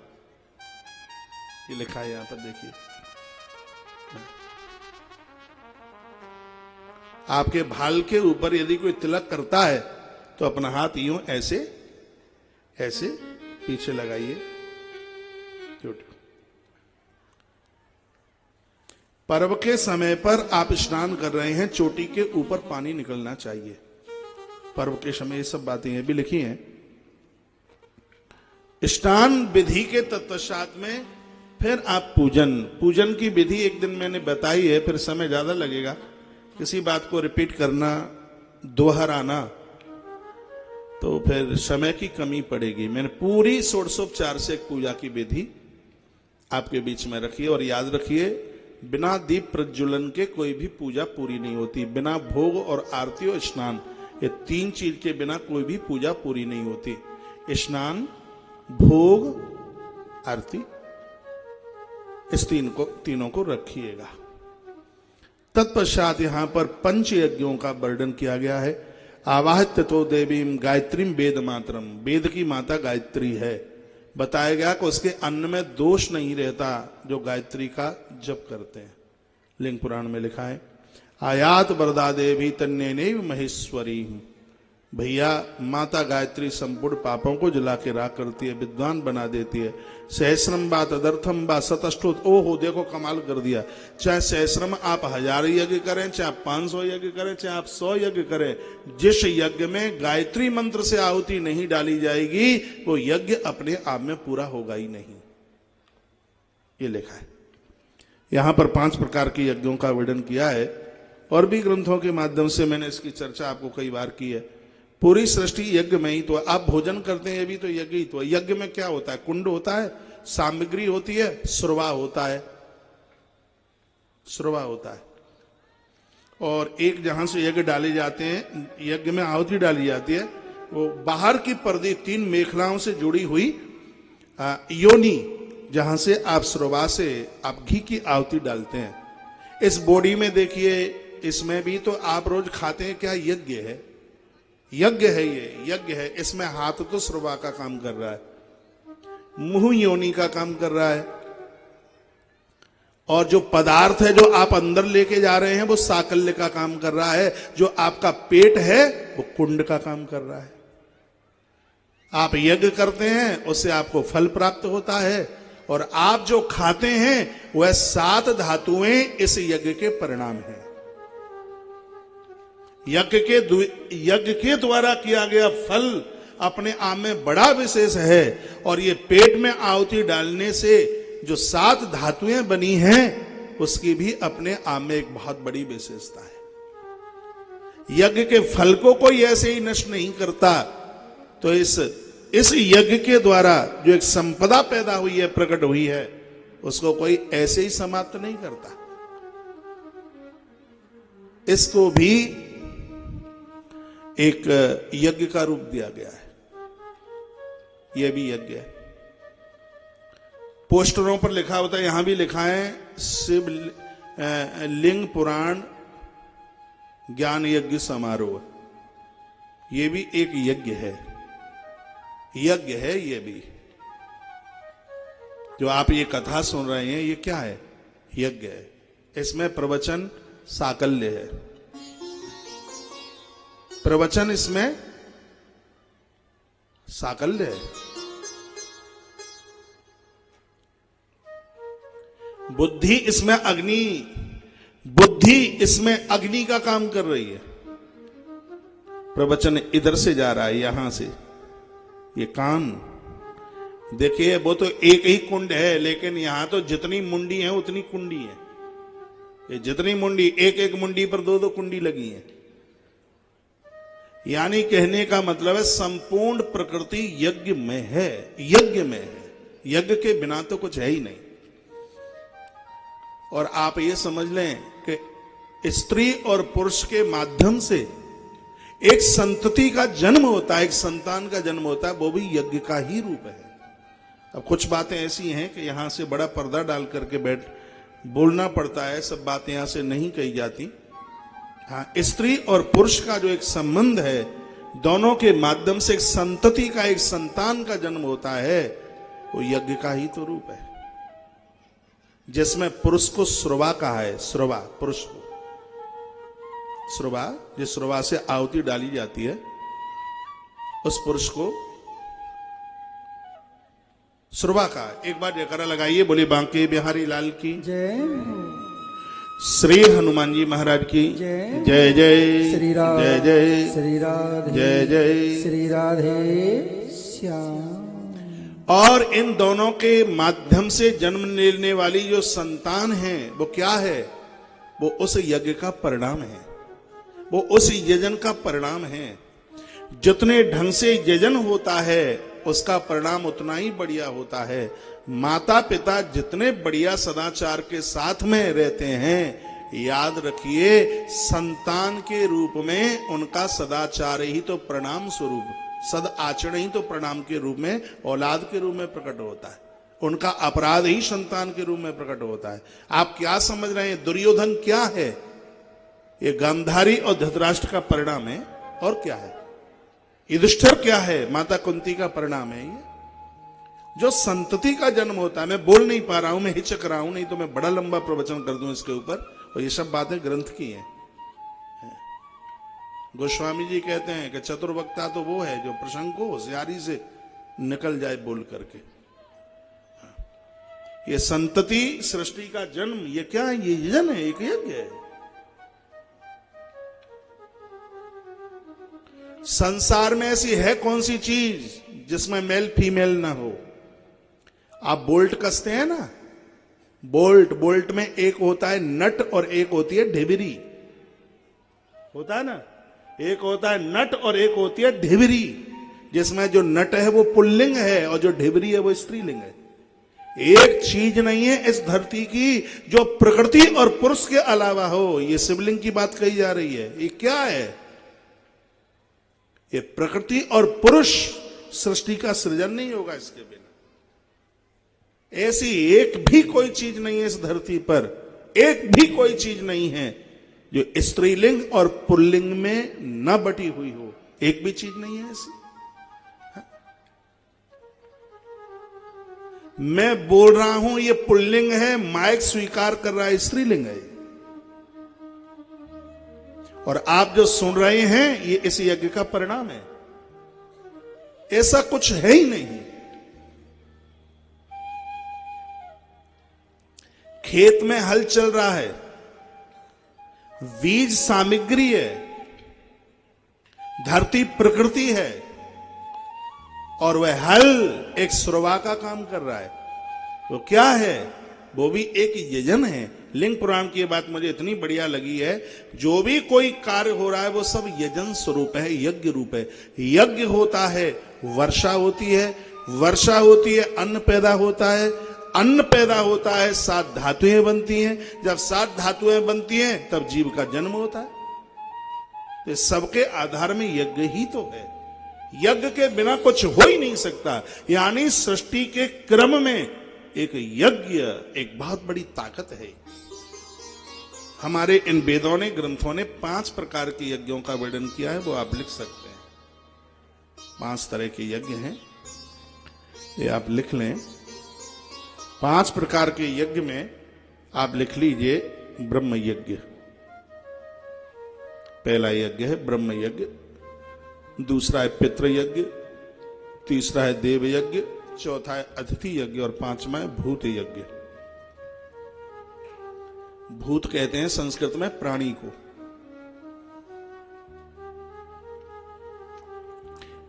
ये लिखा है यहां पर, देखिए आपके भाल के ऊपर यदि कोई तिलक करता है तो अपना हाथ यूं ऐसे ऐसे पीछे लगाइए। चोटी पर्व के समय पर आप स्नान कर रहे हैं, चोटी के ऊपर पानी निकलना चाहिए। पर्व के समय ये सब बातें भी लिखी हैं। स्नान विधि के तत्पश्चात में फिर आप पूजन की विधि एक दिन मैंने बताई है, फिर समय ज्यादा लगेगा, किसी बात को रिपीट करना, दोहराना तो फिर समय की कमी पड़ेगी। मैंने पूरी षोडशोपचार से एक पूजा की विधि आपके बीच में रखी है। और याद रखिए, बिना दीप प्रज्वलन के कोई भी पूजा पूरी नहीं होती। बिना भोग और आरती और स्नान, ये 3 चीज के बिना कोई भी पूजा पूरी नहीं होती। स्नान, भोग, आरती, इस तीनों को रखिएगा। तत्पश्चात यहां पर पंच यज्ञों का वर्णन किया गया है। आवाहित तो देवीम गायत्रीम वेद मातरम, वेद की माता गायत्री है। बताया गया कि उसके अन्न में दोष नहीं रहता जो गायत्री का जप करते हैं। लिंग पुराण में लिखा है, आयात वरदा देवी तन्नेनैव महेश्वरी। भैया माता गायत्री संपूर्ण पापों को जला के राख करती है, विद्वान बना देती है। सहस्रम बा तदर्थम बा सतष्टोत, ओहो देखो कमाल कर दिया। चाहे सहस्रम आप 1000 यज्ञ करें, चाहे आप 500 यज्ञ करें, चाहे आप 100 यज्ञ करें, जिस यज्ञ में गायत्री मंत्र से आहुति नहीं डाली जाएगी वो यज्ञ अपने आप में पूरा होगा ही नहीं। ये लिखा है यहां पर 5 प्रकार के यज्ञों का वर्णन किया है। और भी ग्रंथों के माध्यम से मैंने इसकी चर्चा आपको कई बार की है। पूरी सृष्टि यज्ञ में ही तो, आप भोजन करते हैं ये भी तो यज्ञ ही तो। यज्ञ में क्या होता है? कुंड होता है, सामग्री होती है, श्रवा होता है, श्रवा होता है। और एक जहां से यज्ञ डाले जाते हैं, यज्ञ में आहुति डाली जाती है, वो बाहर की पर्दे 3 मेखलाओं से जुड़ी हुई योनि, जहां से आप श्रवा से आप घी की आहुति डालते हैं। इस बॉडी में देखिए, इसमें भी तो आप रोज खाते हैं, क्या यज्ञ है? यज्ञ है, ये यज्ञ है। इसमें हाथ तो श्रवा का काम कर रहा है, मुंह योनि का काम कर रहा है, और जो पदार्थ है जो आप अंदर लेके जा रहे हैं वो साकल्य का काम कर रहा है। जो आपका पेट है वो कुंड का काम कर रहा है। आप यज्ञ करते हैं, उससे आपको फल प्राप्त होता है, और आप जो खाते हैं वह 7 धातुएं इस यज्ञ के परिणाम हैं। यज्ञ के द्वारा किया गया फल अपने आप में बड़ा विशेष है। और ये पेट में आहुति डालने से जो 7 धातुएं बनी हैं उसकी भी अपने आप में एक बहुत बड़ी विशेषता है। यज्ञ के फल को कोई ऐसे ही नष्ट नहीं करता। तो इस यज्ञ के द्वारा जो एक संपदा पैदा हुई है, प्रकट हुई है, उसको कोई ऐसे ही समाप्त नहीं करता। इसको भी एक यज्ञ का रूप दिया गया है। यह भी यज्ञ है। पोस्टरों पर लिखा होता है, यहां भी लिखा है शिव लिंग पुराण ज्ञान यज्ञ समारोह। यह भी एक यज्ञ है, यज्ञ है। ये भी जो आप ये कथा सुन रहे हैं, ये क्या है? यज्ञ है। इसमें प्रवचन साकल्य है, प्रवचन इसमें साकल्य है। बुद्धि इसमें अग्नि, बुद्धि बुद्धि इसमें अग्नि का काम कर रही है। प्रवचन इधर से जा रहा है, यहां से। ये कान देखिए, वो तो एक ही कुंड है, लेकिन यहां तो जितनी मुंडी है उतनी कुंडी है। ये जितनी मुंडी, एक एक मुंडी पर दो दो कुंडी लगी है। यानी कहने का मतलब है संपूर्ण प्रकृति यज्ञ में है, यज्ञ में है। यज्ञ के बिना तो कुछ है ही नहीं। और आप ये समझ लें कि स्त्री और पुरुष के माध्यम से एक संतति का जन्म होता है, एक संतान का जन्म होता है, वो भी यज्ञ का ही रूप है। अब कुछ बातें ऐसी हैं कि यहां से बड़ा पर्दा डाल करके बोलना पड़ता है, सब बातें यहां से नहीं कही जाती। हाँ, स्त्री और पुरुष का जो एक संबंध है, दोनों के माध्यम से एक संतति का, एक संतान का जन्म होता है, वो यज्ञ का ही तो रूप है। जिसमें पुरुष को श्रवा कहा है, श्रवा, पुरुष को श्रवा, जिस श्रवा से आहुति डाली जाती है, उस पुरुष को श्रवा का। एक बार जयकारा लगाइए, बोले बांके बिहारी लाल की जय। श्री हनुमान जी महाराज की जय। जय जय श्री राम, जय जय श्री राधे, जय जय। श्री राधे श्याम। और इन दोनों के माध्यम से जन्म लेने वाली जो संतान है, वो क्या है? वो उस यज्ञ का परिणाम है, वो उस यजन का परिणाम है। जितने ढंग से यजन होता है, उसका परिणाम उतना ही बढ़िया होता है। माता पिता जितने बढ़िया सदाचार के साथ में रहते हैं, याद रखिए, संतान के रूप में उनका सदाचार ही तो प्रणाम स्वरूप, सद आचरण ही तो प्रणाम के रूप में, औलाद के रूप में प्रकट होता है। उनका अपराध ही संतान के रूप में प्रकट होता है। आप क्या समझ रहे हैं? दुर्योधन क्या है? ये गांधारी और धृतराष्ट्र का परिणाम है, और क्या है? युधिष्ठिर क्या है? माता कुंती का परिणाम है। ये जो संतति का जन्म होता है, मैं बोल नहीं पा रहा हूं, मैं हिचक रहा हूं, नहीं तो मैं बड़ा लंबा प्रवचन कर दूं इसके ऊपर, और ये सब बातें ग्रंथ की हैं। गोस्वामी जी कहते हैं कि चतुर्वक्ता तो वो है जो प्रसंग को होशियारी से निकल जाए बोल करके। ये संतति, सृष्टि का जन्म, ये क्या है? ये यजन है, एक यज्ञ है। संसार में ऐसी है कौन सी चीज जिसमें मेल फीमेल ना हो? आप बोल्ट कसते हैं ना, बोल्ट में एक होता है नट और एक होती है ढिबरी, होता है ना, एक होता है नट और एक होती है ढिबरी, जिसमें जो नट है वो पुल्लिंग है और जो ढिबरी है वो स्त्रीलिंग है। एक चीज नहीं है इस धरती की जो प्रकृति और पुरुष के अलावा हो। ये शिवलिंग की बात कही जा रही है, ये क्या है? ये प्रकृति और पुरुष, सृष्टि का सृजन नहीं होगा इसके बिना। ऐसी एक भी कोई चीज नहीं है इस धरती पर, एक भी कोई चीज नहीं है जो स्त्रीलिंग और पुल्लिंग में न बटी हुई हो। एक भी चीज नहीं है ऐसी। मैं बोल रहा हूं ये पुल्लिंग है, माइक स्वीकार कर रहा है स्त्रीलिंग है, और आप जो सुन रहे हैं ये इस यज्ञ का परिणाम है। ऐसा कुछ है ही नहीं। खेत में हल चल रहा है, बीज सामग्री है, धरती प्रकृति है, और वह हल एक श्रवा का काम कर रहा है। वो क्या है? वो भी एक यजन है। लिंग पुराण की बात मुझे इतनी बढ़िया लगी है, जो भी कोई कार्य हो रहा है वो सब यजन स्वरूप है, यज्ञ रूप है। यज्ञ होता है, वर्षा होती है, वर्षा होती है, अन्न पैदा होता है, अन्न पैदा होता है, 7 धातुएं बनती हैं। जब 7 धातुएं बनती हैं तब जीव का जन्म होता है। तो सबके आधार में यज्ञ ही तो है। यज्ञ के बिना कुछ हो ही नहीं सकता। यानी सृष्टि के क्रम में एक यज्ञ एक बहुत बड़ी ताकत है। हमारे इन वेदों ने, ग्रंथों ने 5 प्रकार के यज्ञों का वर्णन किया है, वो आप लिख सकते हैं। 5 तरह के यज्ञ हैं, ये आप लिख लें। 5 प्रकार के यज्ञ में आप लिख लीजिए ब्रह्म यज्ञ। पहला यज्ञ है ब्रह्म यज्ञ, दूसरा है पितृ यज्ञ, तीसरा है देव यज्ञ, चौथा है अतिथि यज्ञ, और 5वां है भूत यज्ञ। भूत कहते हैं संस्कृत में प्राणी को।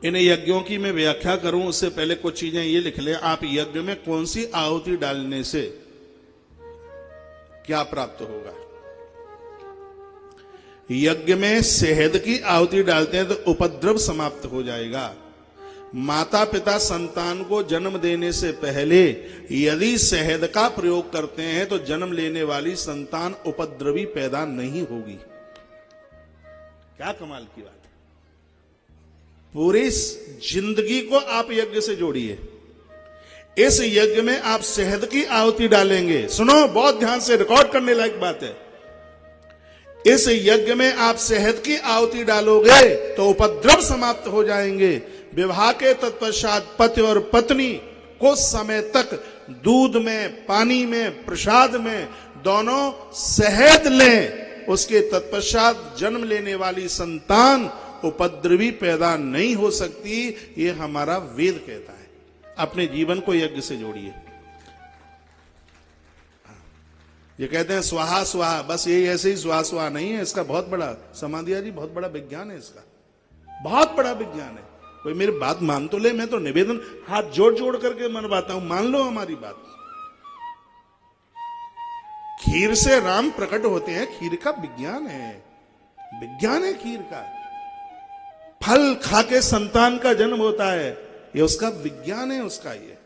इन यज्ञों की मैं व्याख्या करूं उससे पहले कुछ चीजें ये लिख ले। आप यज्ञ में कौन सी आहुति डालने से क्या प्राप्त होगा? यज्ञ में शहद की आहुति डालते हैं तो उपद्रव समाप्त हो जाएगा। माता पिता संतान को जन्म देने से पहले यदि शहद का प्रयोग करते हैं तो जन्म लेने वाली संतान उपद्रवी पैदा नहीं होगी। क्या कमाल की बात है। पूरी जिंदगी को आप यज्ञ से जोड़िए। इस यज्ञ में आप शहद की आहुति डालेंगे। सुनो, बहुत ध्यान से, रिकॉर्ड करने लायक बात है। इस यज्ञ में आप शहद की आहुति डालोगे तो उपद्रव समाप्त हो जाएंगे। विवाह के तत्पश्चात पति और पत्नी कुछ समय तक दूध में, पानी में, प्रसाद में दोनों शहद लें। उसके तत्पश्चात जन्म लेने वाली संतान उपद्रवी पैदा नहीं हो सकती। ये हमारा वेद कहता है। अपने जीवन को यज्ञ से जोड़िए। ये कहते हैं स्वाहा स्वाहा, बस ये ऐसे ही स्वाहा स्वाहा नहीं है। इसका बहुत बड़ा, समाधिया जी, बहुत बड़ा विज्ञान है। इसका बहुत बड़ा विज्ञान है। कोई मेरी बात मान तो ले। मैं तो निवेदन हाथ जोड़ जोड़ करके मनवाता हूं, मान लो हमारी बात। खीर से राम प्रकट होते हैं। खीर का विज्ञान है, विज्ञान है खीर का। फल खा के संतान का जन्म होता है, ये उसका विज्ञान है। उसका ये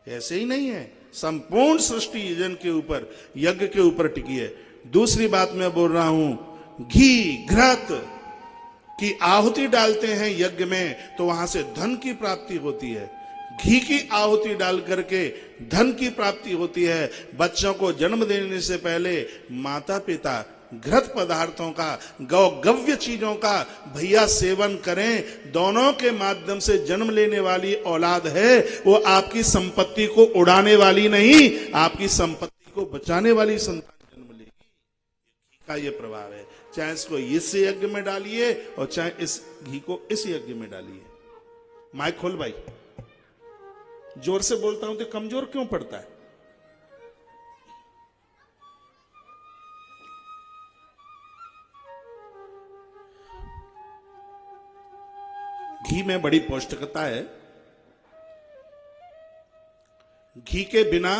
ऐसे ही नहीं है। संपूर्ण सृष्टि यजन के ऊपर, यज्ञ के ऊपर टिकी है। दूसरी बात मैं बोल रहा हूं, घी घृत की आहुति डालते हैं यज्ञ में तो वहां से धन की प्राप्ति होती है। घी की आहुति डाल करके धन की प्राप्ति होती है। बच्चों को जन्म देने से पहले माता पिता घृत पदार्थों का, गव्य चीजों का भैया सेवन करें। दोनों के माध्यम से जन्म लेने वाली औलाद है वो आपकी संपत्ति को उड़ाने वाली नहीं, आपकी संपत्ति को बचाने वाली संतान जन्म लेगी। घी का ये प्रभाव है। चाहे इसको इस यज्ञ में डालिए और चाहे इस घी को इस यज्ञ में डालिए। माइक खोल भाई। जोर से बोलता हूं तो कमजोर क्यों पड़ता है? घी में बड़ी पौष्टिकता है। घी के बिना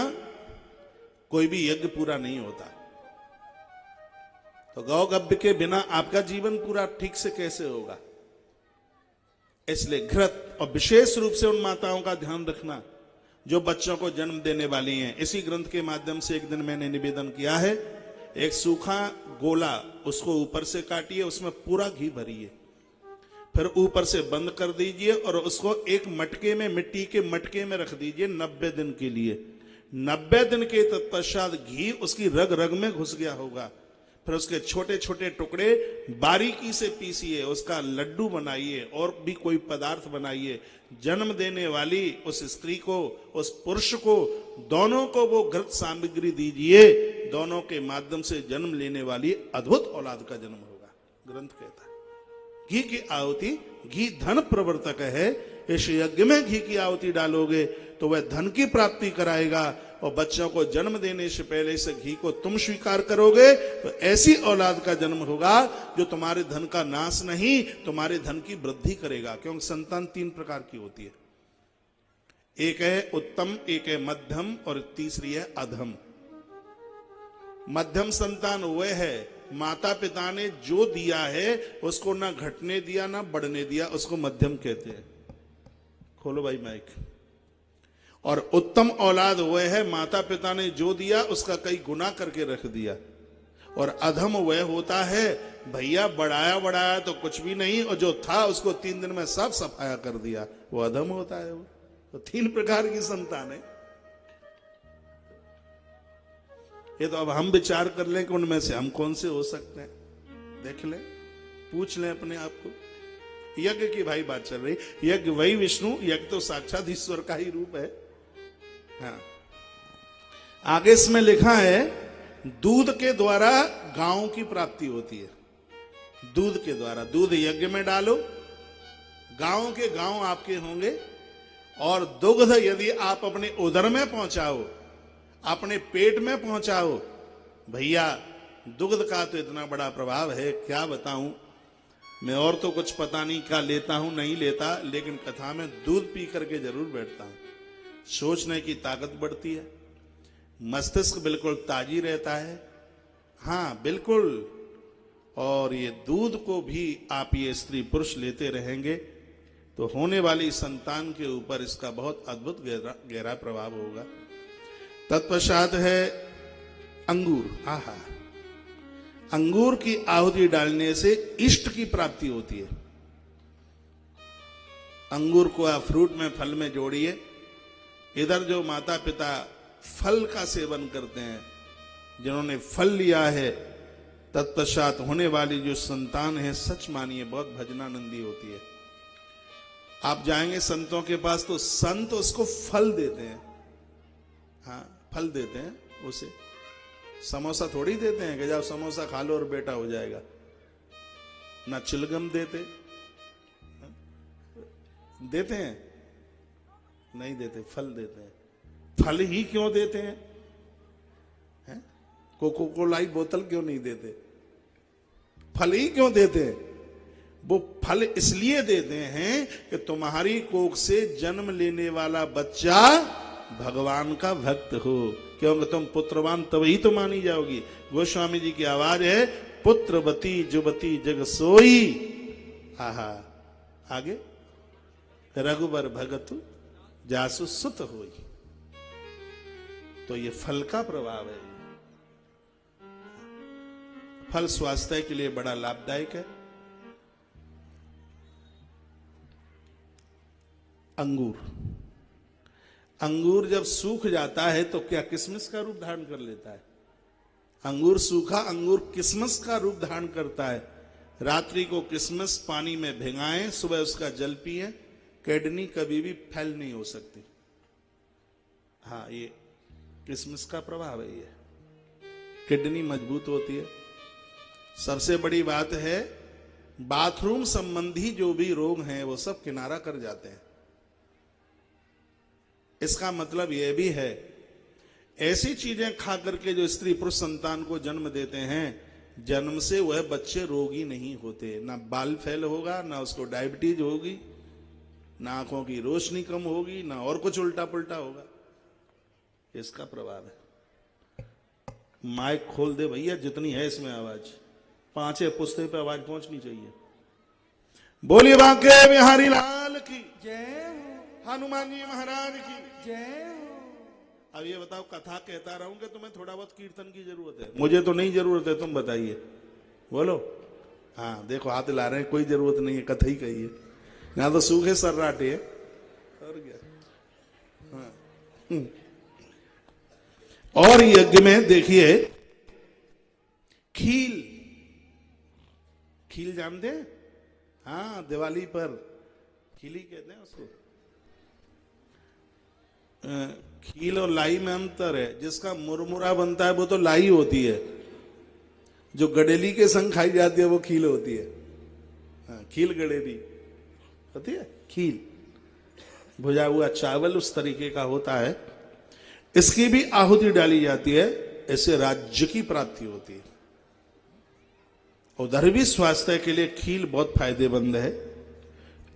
कोई भी यज्ञ पूरा नहीं होता। तो गौ गव्य के बिना आपका जीवन पूरा ठीक से कैसे होगा? इसलिए घृत, और विशेष रूप से उन माताओं का ध्यान रखना जो बच्चों को जन्म देने वाली हैं। इसी ग्रंथ के माध्यम से एक दिन मैंने निवेदन किया है। एक सूखा गोला, उसको ऊपर से काटिए, उसमें पूरा घी भरिए, फिर ऊपर से बंद कर दीजिए और उसको एक मटके में, मिट्टी के मटके में रख दीजिए 90 दिन के लिए। 90 दिन के तत्पश्चात घी उसकी रग रग में घुस गया होगा। फिर उसके छोटे छोटे टुकड़े बारीकी से पीसिए, उसका लड्डू बनाइए और भी कोई पदार्थ बनाइए। जन्म देने वाली उस स्त्री को, उस पुरुष को, दोनों को वो घृत सामग्री दीजिए। दोनों के माध्यम से जन्म लेने वाली अद्भुत औलाद का जन्म होगा, ग्रंथ कहता है। घी की आहुति, घी धन प्रवर्तक है। इस यज्ञ में घी की आहुति डालोगे तो वह धन की प्राप्ति कराएगा। और बच्चों को जन्म देने से पहले इस घी को तुम स्वीकार करोगे तो ऐसी औलाद का जन्म होगा जो तुम्हारे धन का नाश नहीं, तुम्हारे धन की वृद्धि करेगा। क्योंकि संतान 3 प्रकार की होती है। एक है उत्तम, एक है मध्यम और तीसरी है अधम। मध्यम संतान वह है माता पिता ने जो दिया है उसको ना घटने दिया ना बढ़ने दिया, उसको मध्यम कहते हैं। खोलो भाई माइक। और उत्तम औलाद वह है माता पिता ने जो दिया उसका कई गुना करके रख दिया। और अधम वह होता है भैया बढ़ाया बढ़ाया तो कुछ भी नहीं, और जो था उसको 3 दिन में सब सफाया कर दिया, वो अधम होता है। वो तो 3 प्रकार की संतान है। ये तो अब हम विचार कर लें कि उनमें से हम कौन से हो सकते हैं। देख लें, पूछ लें अपने आप को। यज्ञ की भाई बात चल रही। यज्ञ वही विष्णु, यज्ञ तो साक्षात ईश्वर का ही रूप है। हाँ, आगे इसमें लिखा है दूध के द्वारा गांव की प्राप्ति होती है। दूध के द्वारा, दूध यज्ञ में डालो, गांव के गांव आपके होंगे। और दुग्ध यदि आप अपने उदर में पहुंचाओ, अपने पेट में पहुंचाओ भैया दुग्ध का तो इतना बड़ा प्रभाव है, क्या बताऊं। मैं और तो कुछ पता नहीं क्या लेता हूं नहीं लेता, लेकिन कथा में दूध पी करके जरूर बैठता हूं। सोचने की ताकत बढ़ती है, मस्तिष्क बिल्कुल ताजी रहता है। हाँ बिल्कुल। और ये दूध को भी आप ये स्त्री पुरुष लेते रहेंगे तो होने वाली संतान के ऊपर इसका बहुत अद्भुत गहरा प्रभाव होगा। तत्पश्चात है अंगूर। आहा, अंगूर की आहुति डालने से इष्ट की प्राप्ति होती है। अंगूर को आप फ्रूट में, फल में जोड़िए। इधर जो माता पिता फल का सेवन करते हैं, जिन्होंने फल लिया है, तत्पश्चात होने वाली जो संतान है, सच मानिए बहुत भजनानंदी होती है। आप जाएंगे संतों के पास तो संत उसको फल देते हैं। हाँ, फल देते हैं उसे, समोसा थोड़ी देते हैं कि जाओ समोसा खा लो और बेटा हो जाएगा। ना चिलगम देते, देते हैं? नहीं देते, फल देते हैं। फल ही क्यों देते हैं? कोको कोलाई बोतल क्यों नहीं देते? फल ही क्यों देते हैं? वो फल इसलिए देते हैं कि तुम्हारी कोख से जन्म लेने वाला बच्चा भगवान का भक्त हो, क्योंकि तुम पुत्रवान तभी तो मानी जाओगी। गोस्वामी जी की आवाज है, पुत्रवती जुबती जग सोई। आहा, आगे रघुबर भगत जासु सुत होई। तो ये फल का प्रभाव है। फल स्वास्थ्य के लिए बड़ा लाभदायक है। अंगूर, अंगूर जब सूख जाता है तो क्या किसमिस का रूप धारण कर लेता है? अंगूर सूखा अंगूर किसमिस का रूप धारण करता है। रात्रि को किसमिस पानी में भिगाएं, सुबह उसका जल पिए, किडनी कभी भी फेल नहीं हो सकती। हाँ, ये किसमिस का प्रभाव है। ये किडनी मजबूत होती है। सबसे बड़ी बात है, बाथरूम संबंधी जो भी रोग हैं वो सब किनारा कर जाते हैं। इसका मतलब यह भी है, ऐसी चीजें खा करके जो स्त्री पुरुष संतान को जन्म देते हैं, जन्म से वह बच्चे रोगी नहीं होते। ना बाल फैल होगा, ना उसको डायबिटीज होगी, ना आंखों की रोशनी कम होगी, ना और कुछ उल्टा पुल्टा होगा। इसका प्रभाव है। माइक खोल दे भैया, जितनी है इसमें आवाज, 5 पुस्ते पे आवाज पहुंचनी चाहिए। बोलिए बांके बिहारी लाल की जय हो, हनुमान जी महाराज की जय हो। अब ये बताओ, कथा कहता रहूं कि तुम्हें थोड़ा बहुत कीर्तन की जरूरत है? मुझे तो नहीं जरूरत है, तुम बताइए, बोलो। हाँ देखो हाथ ला रहे हैं, कोई जरूरत नहीं है, कथा ही कहिए। ना तो सूखे सर्राटे है और क्या। हाँ। और यज्ञ में देखिए, खील, खील जानते हैं? हाँ, दिवाली पर खीली कहते हैं उसको। खील और लाई में अंतर है। जिसका मुरमुरा बनता है वो तो लाई होती है, जो गडेली के संग खाई जाती है वो खील होती है। हाँ, खील गडेली होती है। खील भुजा हुआ चावल उस तरीके का होता है। इसकी भी आहुति डाली जाती है, इससे राज्य की प्राप्ति होती है। उधर भी स्वास्थ्य के लिए खील बहुत फायदेमंद है।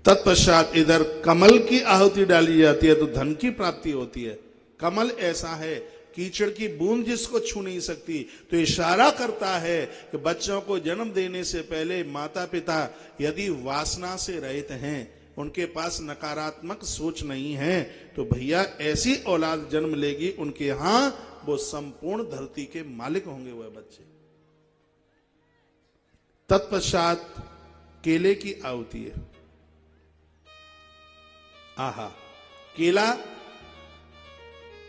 तत्पश्चात इधर कमल की आहुति डाली जाती है तो धन की प्राप्ति होती है। कमल ऐसा है, कीचड़ की बूंद जिसको छू नहीं सकती, तो इशारा करता है कि बच्चों को जन्म देने से पहले माता पिता यदि वासना से रहित हैं, उनके पास नकारात्मक सोच नहीं है, तो भैया ऐसी औलाद जन्म लेगी, उनके यहां वो संपूर्ण धरती के मालिक होंगे वह बच्चे। तत्पश्चात केले की आहुति है। आहा, केला,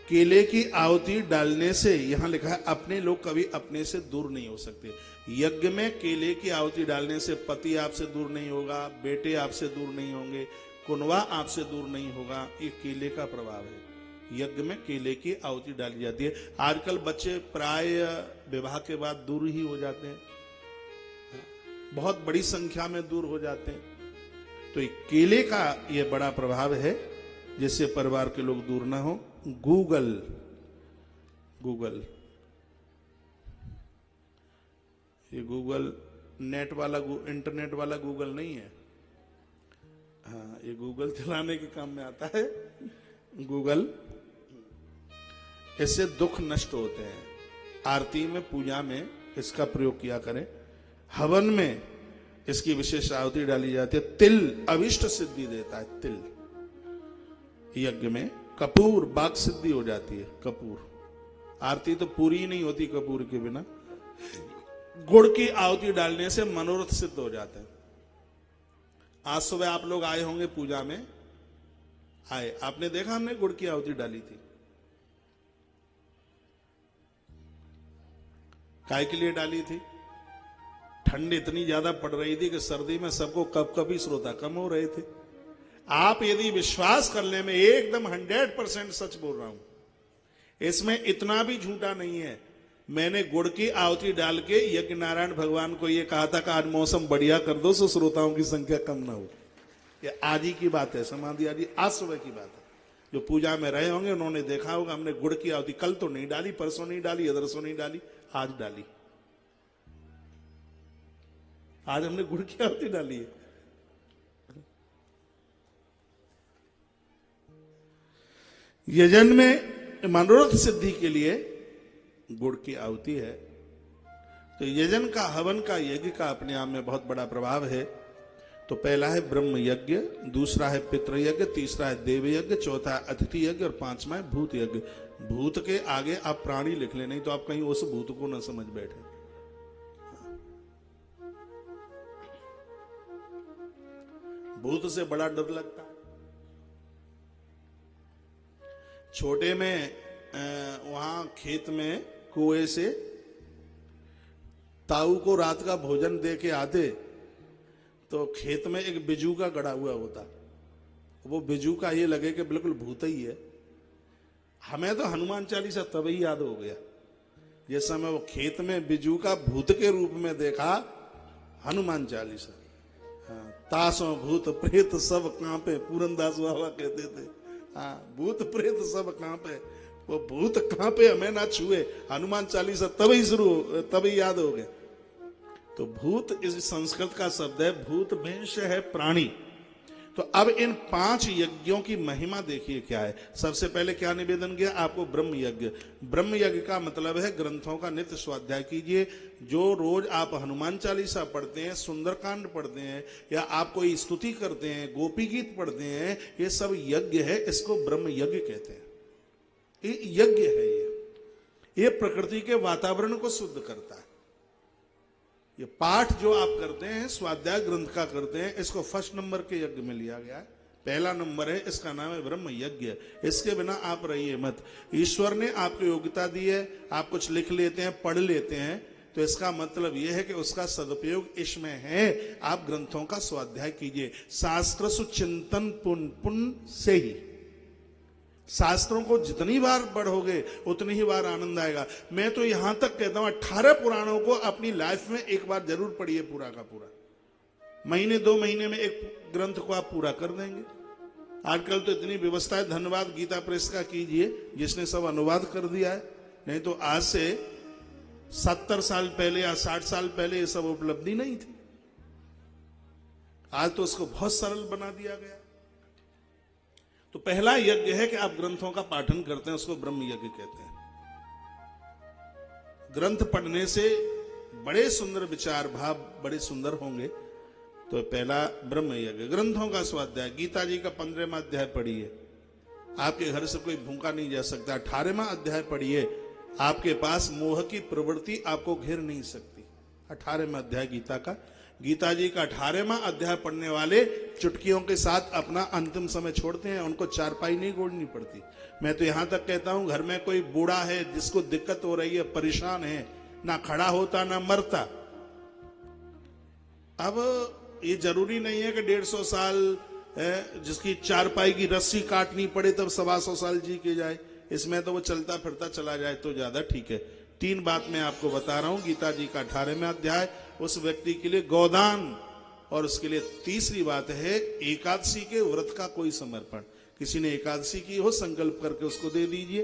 केले की आहुति डालने से, यहां लिखा है अपने लोग कभी अपने से दूर नहीं हो सकते। यज्ञ में केले की आहुति डालने से पति आपसे दूर नहीं होगा, बेटे आपसे दूर नहीं होंगे, कुनवा आपसे दूर नहीं होगा। ये केले का प्रभाव है। यज्ञ में केले की आहुति डाली जाती है। आजकल बच्चे प्राय विवाह के बाद दूर ही हो जाते हैं, बहुत बड़ी संख्या में दूर हो जाते हैं। तो केले का यह बड़ा प्रभाव है, जिससे परिवार के लोग दूर ना हो। गूगल, गूगल ये गूगल नेट वाला इंटरनेट वाला गूगल नहीं है। हाँ, ये गूगल चलाने के काम में आता है गूगल। इससे दुख नष्ट होते हैं। आरती में, पूजा में इसका प्रयोग किया करें। हवन में इसकी विशेष आहुति डाली जाती है। तिल अभिष्ट सिद्धि देता है। तिल यज्ञ में कपूर बाक सिद्धि हो जाती है। कपूर आरती तो पूरी ही नहीं होती कपूर के बिना। गुड़ की आहुति डालने से मनोरथ सिद्ध हो जाते हैं। आज सुबह आप लोग आए होंगे पूजा में, आए, आपने देखा हमने गुड़ की आहुति डाली थी। काय के लिए डाली थी? ठंड इतनी ज्यादा पड़ रही थी कि सर्दी में सबको कभी श्रोता कम हो रहे थे। आप यदि विश्वास करने में एकदम 100% सच बोल रहा हूं, इसमें इतना भी झूठा नहीं है। मैंने गुड़ की आहुति डाल के यज्ञ नारायण भगवान को यह कहा था कि आज मौसम बढ़िया कर दो सो श्रोताओं की संख्या कम ना हो। ये आज ही की बात है, समाधि आज आज सुबह की बात है। जो पूजा में रहे होंगे उन्होंने देखा होगा हमने गुड़ की आहुति कल तो नहीं डाली, परसों नहीं डाली, अदरसों नहीं डाली, आज डाली। आज हमने गुड़ की आहुति डाली है। यजन में मनोरथ सिद्धि के लिए गुड़ की आहुति है। तो यजन का, हवन का, यज्ञ का अपने आप में बहुत बड़ा प्रभाव है। तो पहला है ब्रह्म यज्ञ, दूसरा है पितृ यज्ञ, तीसरा है देव यज्ञ, चौथा है अतिथि यज्ञ और पांचवा है भूत यज्ञ। भूत के आगे आप प्राणी लिख ले, नहीं तो आप कहीं उस भूत को ना समझ बैठे। भूत से बड़ा डर लगता है। छोटे में वहां खेत में कुएं से ताऊ को रात का भोजन दे के आते तो खेत में एक बिजू का गड़ा हुआ होता। वो बिजू का ये लगे कि बिल्कुल भूत ही है। हमें तो हनुमान चालीसा तभी याद हो गया जिस समय वो खेत में बिजू का भूत के रूप में देखा। हनुमान चालीसा, तासों भूत प्रेत सब कांपे, पूरनदास बाबा कहते थे। हाँ, भूत प्रेत सब कांपे, वो भूत कांपे हमें ना छुए। हनुमान चालीसा तभी तभी याद हो गया। तो भूत इस संस्कृत का शब्द है, भूत वंश है प्राणी। तो अब इन 5 यज्ञों की महिमा देखिए क्या है। सबसे पहले क्या निवेदन किया आपको? ब्रह्म यज्ञ। ब्रह्म यज्ञ का मतलब है ग्रंथों का नित्य स्वाध्याय कीजिए। जो रोज आप हनुमान चालीसा पढ़ते हैं, सुंदरकांड पढ़ते हैं, या आप कोई स्तुति करते हैं, गोपी गीत पढ़ते हैं, ये सब यज्ञ है। इसको ब्रह्म यज्ञ कहते हैं। ये यज्ञ है। ये प्रकृति के वातावरण को शुद्ध करता है। ये पाठ जो आप करते हैं, स्वाध्याय ग्रंथ का करते हैं, इसको फर्स्ट नंबर के यज्ञ में लिया गया है। पहला नंबर है, इसका नाम है ब्रह्म यज्ञ। इसके बिना आप रहिए मत। ईश्वर ने आपको योग्यता दी है, आप कुछ लिख लेते हैं, पढ़ लेते हैं, तो इसका मतलब यह है कि उसका सदुपयोग इसमें है। आप ग्रंथों का स्वाध्याय कीजिए। शास्त्र सुचिंतन पुण्य से ही, शास्त्रों को जितनी बार पढ़ोगे उतनी ही बार आनंद आएगा। मैं तो यहां तक कहता हूं 18 पुराणों को अपनी लाइफ में एक बार जरूर पढ़िए, पूरा का पूरा। महीने 2 महीने में एक ग्रंथ को आप पूरा कर देंगे। आजकल तो इतनी व्यवस्था है, धन्यवाद गीता प्रेस का कीजिए जिसने सब अनुवाद कर दिया है। नहीं तो आज से 70 साल पहले या 60 साल पहले ये सब उपलब्धि नहीं थी। आज तो उसको बहुत सरल बना दिया गया। तो पहला यज्ञ है कि आप ग्रंथों का पाठन करते हैं, उसको ब्रह्म यज्ञ कहते हैं। ग्रंथ पढ़ने से बड़े सुंदर विचार भाव बड़े सुंदर होंगे। तो पहला ब्रह्म यज्ञ, ग्रंथों का स्वाध्याय। गीता जी का 15वां अध्याय पढ़िए, आपके घर से कोई भूखा नहीं जा सकता। 18वां अध्याय पढ़िए, आपके पास मोह की प्रवृत्ति आपको घेर नहीं सकती। 18वां अध्याय गीता का। गीता जी का 18वां अध्याय पढ़ने वाले चुटकियों के साथ अपना अंतिम समय छोड़ते हैं, उनको चारपाई नहीं गोड़नी पड़ती। मैं तो यहां तक कहता हूं, घर में कोई बूढ़ा है जिसको दिक्कत हो रही है, परेशान है, ना खड़ा होता ना मरता। अब ये जरूरी नहीं है कि 150 साल जिसकी चारपाई की रस्सी काटनी पड़े तब 125 साल जी के जाए। इसमें तो वो चलता फिरता चला जाए तो ज्यादा ठीक है। 3 बात मैं आपको बता रहा हूं। गीता जी का 18वां अध्याय, उस व्यक्ति के लिए गोदान, और उसके लिए तीसरी बात है एकादशी के व्रत का कोई समर्पण। किसी ने एकादशी की हो, संकल्प करके उसको दे दीजिए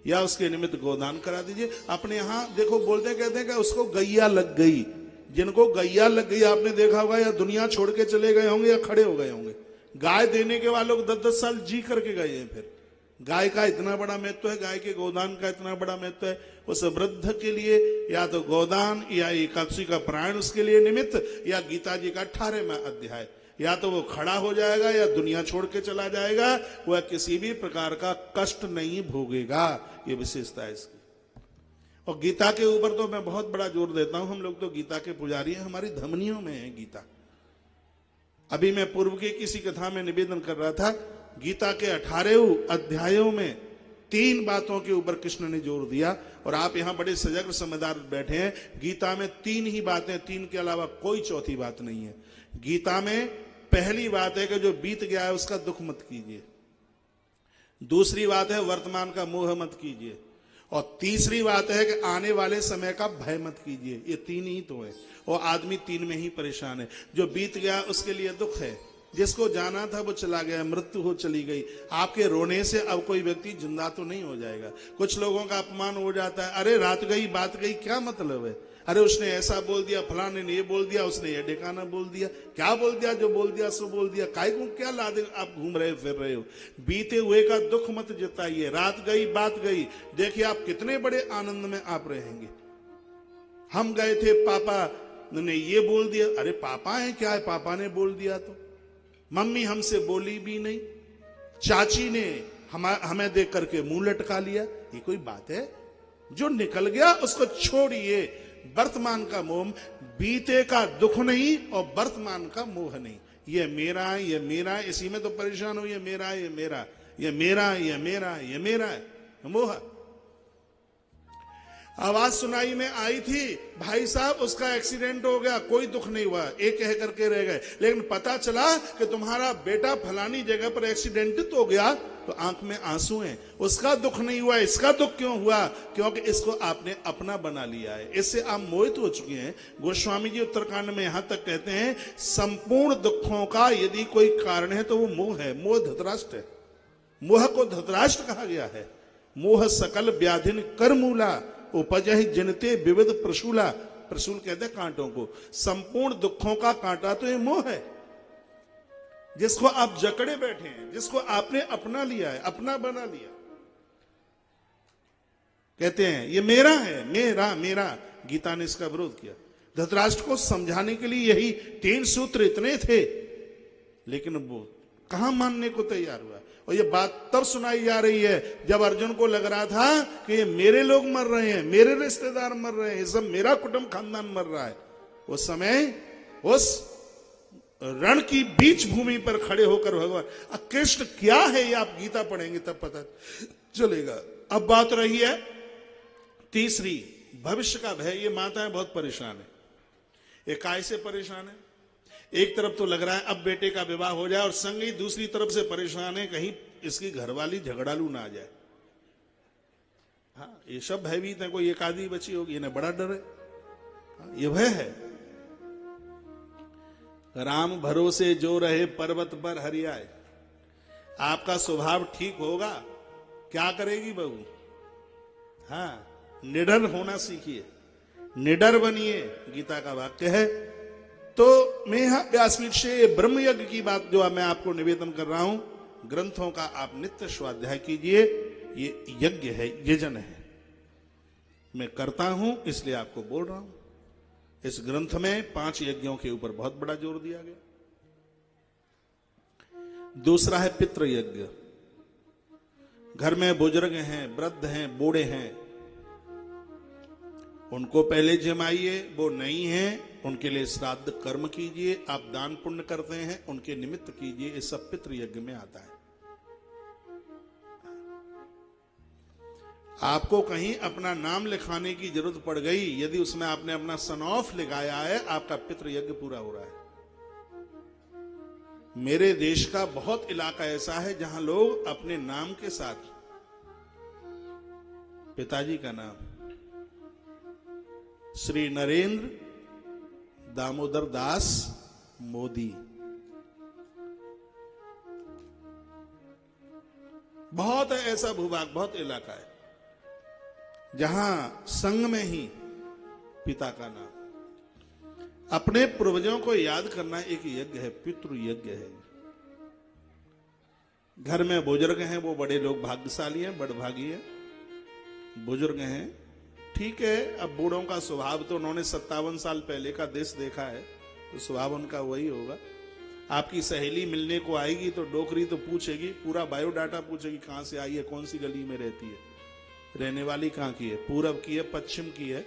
या उसके निमित्त गोदान करा दीजिए। अपने यहां देखो बोलते कहते हैं कि उसको गैया लग गई। जिनको गैया लग गई आपने देखा होगा, या दुनिया छोड़ के चले गए होंगे या खड़े हो गए होंगे। गाय देने के बाद लोग 10-10 साल जी करके गए हैं। फिर गाय का इतना बड़ा महत्व है, गाय के गोदान का इतना बड़ा महत्व है। उस वृद्ध के लिए या तो गोदान या एकादशी का प्राण उसके लिए निमित्त, या गीता जी का 18वां अध्याय, या तो वो खड़ा हो जाएगा या दुनिया छोड़ के चला जाएगा, वह किसी भी प्रकार का कष्ट नहीं भोगेगा। ये विशेषता है इसकी। और गीता के ऊपर तो मैं बहुत बड़ा जोर देता हूं। हम लोग तो गीता के पुजारी हैं, हमारी धमनियों में है गीता। अभी मैं पूर्व की किसी कथा में निवेदन कर रहा था, गीता के 18 अध्यायों में 3 बातों के ऊपर कृष्ण ने जोर दिया। और आप यहां बड़े सजग समझदार बैठे हैं। गीता में 3 ही बातें, 3 के अलावा कोई चौथी बात नहीं है। गीता में पहली बात है कि जो बीत गया है उसका दुख मत कीजिए। दूसरी बात है वर्तमान का मोह मत कीजिए। और तीसरी बात है कि आने वाले समय का भय मत कीजिए। ये 3 ही तो है, और आदमी 3 में ही परेशान है। जो बीत गया उसके लिए दुख है, जिसको जाना था वो चला गया, मृत्यु हो चली गई। आपके रोने से अब कोई व्यक्ति जिंदा तो नहीं हो जाएगा। कुछ लोगों का अपमान हो जाता है, अरे रात गई बात गई, क्या मतलब है, अरे उसने ऐसा बोल दिया, फलाने ने ये बोल दिया, उसने ये ठिकाना बोल दिया। क्या बोल दिया, जो बोल दिया सो बोल दिया, काय को क्या लादे आप घूम रहे फिर रहे हो। बीते हुए का दुख मत जताइए। रात गई बात गई, देखिए आप कितने बड़े आनंद में आप रहेंगे। हम गए थे, पापा ने ये बोल दिया, अरे पापा है क्या है, पापा ने बोल दिया तो। मम्मी हमसे बोली भी नहीं, चाची ने हमें देख करके मुंह लटका लिया। ये कोई बात है? जो निकल गया उसको छोड़िए। वर्तमान का मोह, बीते का दुख नहीं और वर्तमान का मोह नहीं। ये मेरा है, ये मेरा है, इसी में तो परेशान हो। ये मेरा है, ये मेरा, ये मेरा, ये मेरा, ये मेरा है, मोह। आवाज सुनाई में आई थी, भाई साहब उसका एक्सीडेंट हो गया, कोई दुख नहीं हुआ, एक कह करके रह गए। लेकिन पता चला कि तुम्हारा बेटा फलानी जगह पर एक्सीडेंट हो गया, तो आंख में आंसू हैं, उसका दुख नहीं हुआ। इसका दुख क्यों हुआ? क्योंकि इसको आपने अपना बना लिया है, इससे आप मोहित हो चुके हैं। गोस्वामी जी उत्तरकांड में यहां तक कहते हैं, संपूर्ण दुखों का यदि कोई कारण है तो वो मोह है। मोह धृतराष्ट्र है, मोह को धृतराष्ट्र कहा गया है। मोह सकल व्याधिन कर मूला, उपजहि जिनते विविध प्रशूला। प्रशूल कहते हैं कांटों को। संपूर्ण दुखों का कांटा तो ये मोह है, जिसको आप जकड़े बैठे हैं, जिसको आपने अपना लिया है, अपना बना लिया। कहते हैं ये मेरा है, मेरा मेरा। गीता ने इसका विरोध किया। धृतराष्ट्र को समझाने के लिए यही 3 सूत्र इतने थे, लेकिन वो कहां मानने को तैयार हुआ। और ये बात तब सुनाई जा रही है जब अर्जुन को लग रहा था कि ये मेरे लोग मर रहे हैं, मेरे रिश्तेदार मर रहे हैं, ये सब मेरा कुटुंब खानदान मर रहा है। उस समय उस रण की बीच भूमि पर खड़े होकर भगवान, कृष्ण क्या है ये आप गीता पढ़ेंगे तब पता चलेगा। अब बात रही है तीसरी, भविष्य का भय। ये माताएं बहुत परेशान है। ये काय से परेशान है? एक तरफ तो लग रहा है अब बेटे का विवाह हो जाए, और संग ही दूसरी तरफ से परेशान है कहीं इसकी घरवाली झगड़ालू ना आ जाए। हाँ, ये सब भयभीत है, कोई एक आधी बची होगी, इन्हें बड़ा डर है। हाँ, ये भय है। राम भरोसे जो रहे पर्वत पर हरियाए। आपका स्वभाव ठीक होगा, क्या करेगी बहू? हाँ, निडर होना सीखिए, निडर बनिए, गीता का वाक्य है। तो मैं यहां व्यासपीठ से ब्रह्म यज्ञ की बात जो मैं आपको निवेदन कर रहा हूं, ग्रंथों का आप नित्य स्वाध्याय कीजिए। ये यज्ञ है, यजन है, मैं करता हूं इसलिए आपको बोल रहा हूं। इस ग्रंथ में 5 यज्ञों के ऊपर बहुत बड़ा जोर दिया गया। दूसरा है पितृ यज्ञ। घर में बुजुर्ग हैं, वृद्ध हैं, बूढ़े हैं, उनको पहले जमाइए। वो नहीं हैं उनके लिए श्राद्ध कर्म कीजिए। आप दान पुण्य करते हैं उनके निमित्त कीजिए। ये सब पितृ यज्ञ में आता है। आपको कहीं अपना नाम लिखाने की जरूरत पड़ गई, यदि उसमें आपने अपना सन ऑफ लिखाया है, आपका पितृ यज्ञ पूरा हो रहा है। मेरे देश का बहुत इलाका ऐसा है जहां लोग अपने नाम के साथ पिताजी का नाम श्री नरेंद्र दामोदर दास मोदी, बहुत है ऐसा भूभाग, बहुत इलाका है जहां संग में ही पिता का नाम। अपने पूर्वजों को याद करना एक यज्ञ है, पितृ यज्ञ है। घर में बुजुर्ग हैं, वो बड़े लोग भाग्यशाली हैं, बड़भागी हैं, बुजुर्ग हैं, ठीक है। अब बूढ़ों का स्वभाव तो उन्होंने 57 साल पहले का देश देखा है, तो स्वभाव उनका वही होगा। आपकी सहेली मिलने को आएगी तो डोकरी तो पूछेगी, पूरा बायोडाटा पूछेगी, कहां से आई है, कौन सी गली में रहती है, रहने वाली कहां की है, पूरब की है, पश्चिम की है,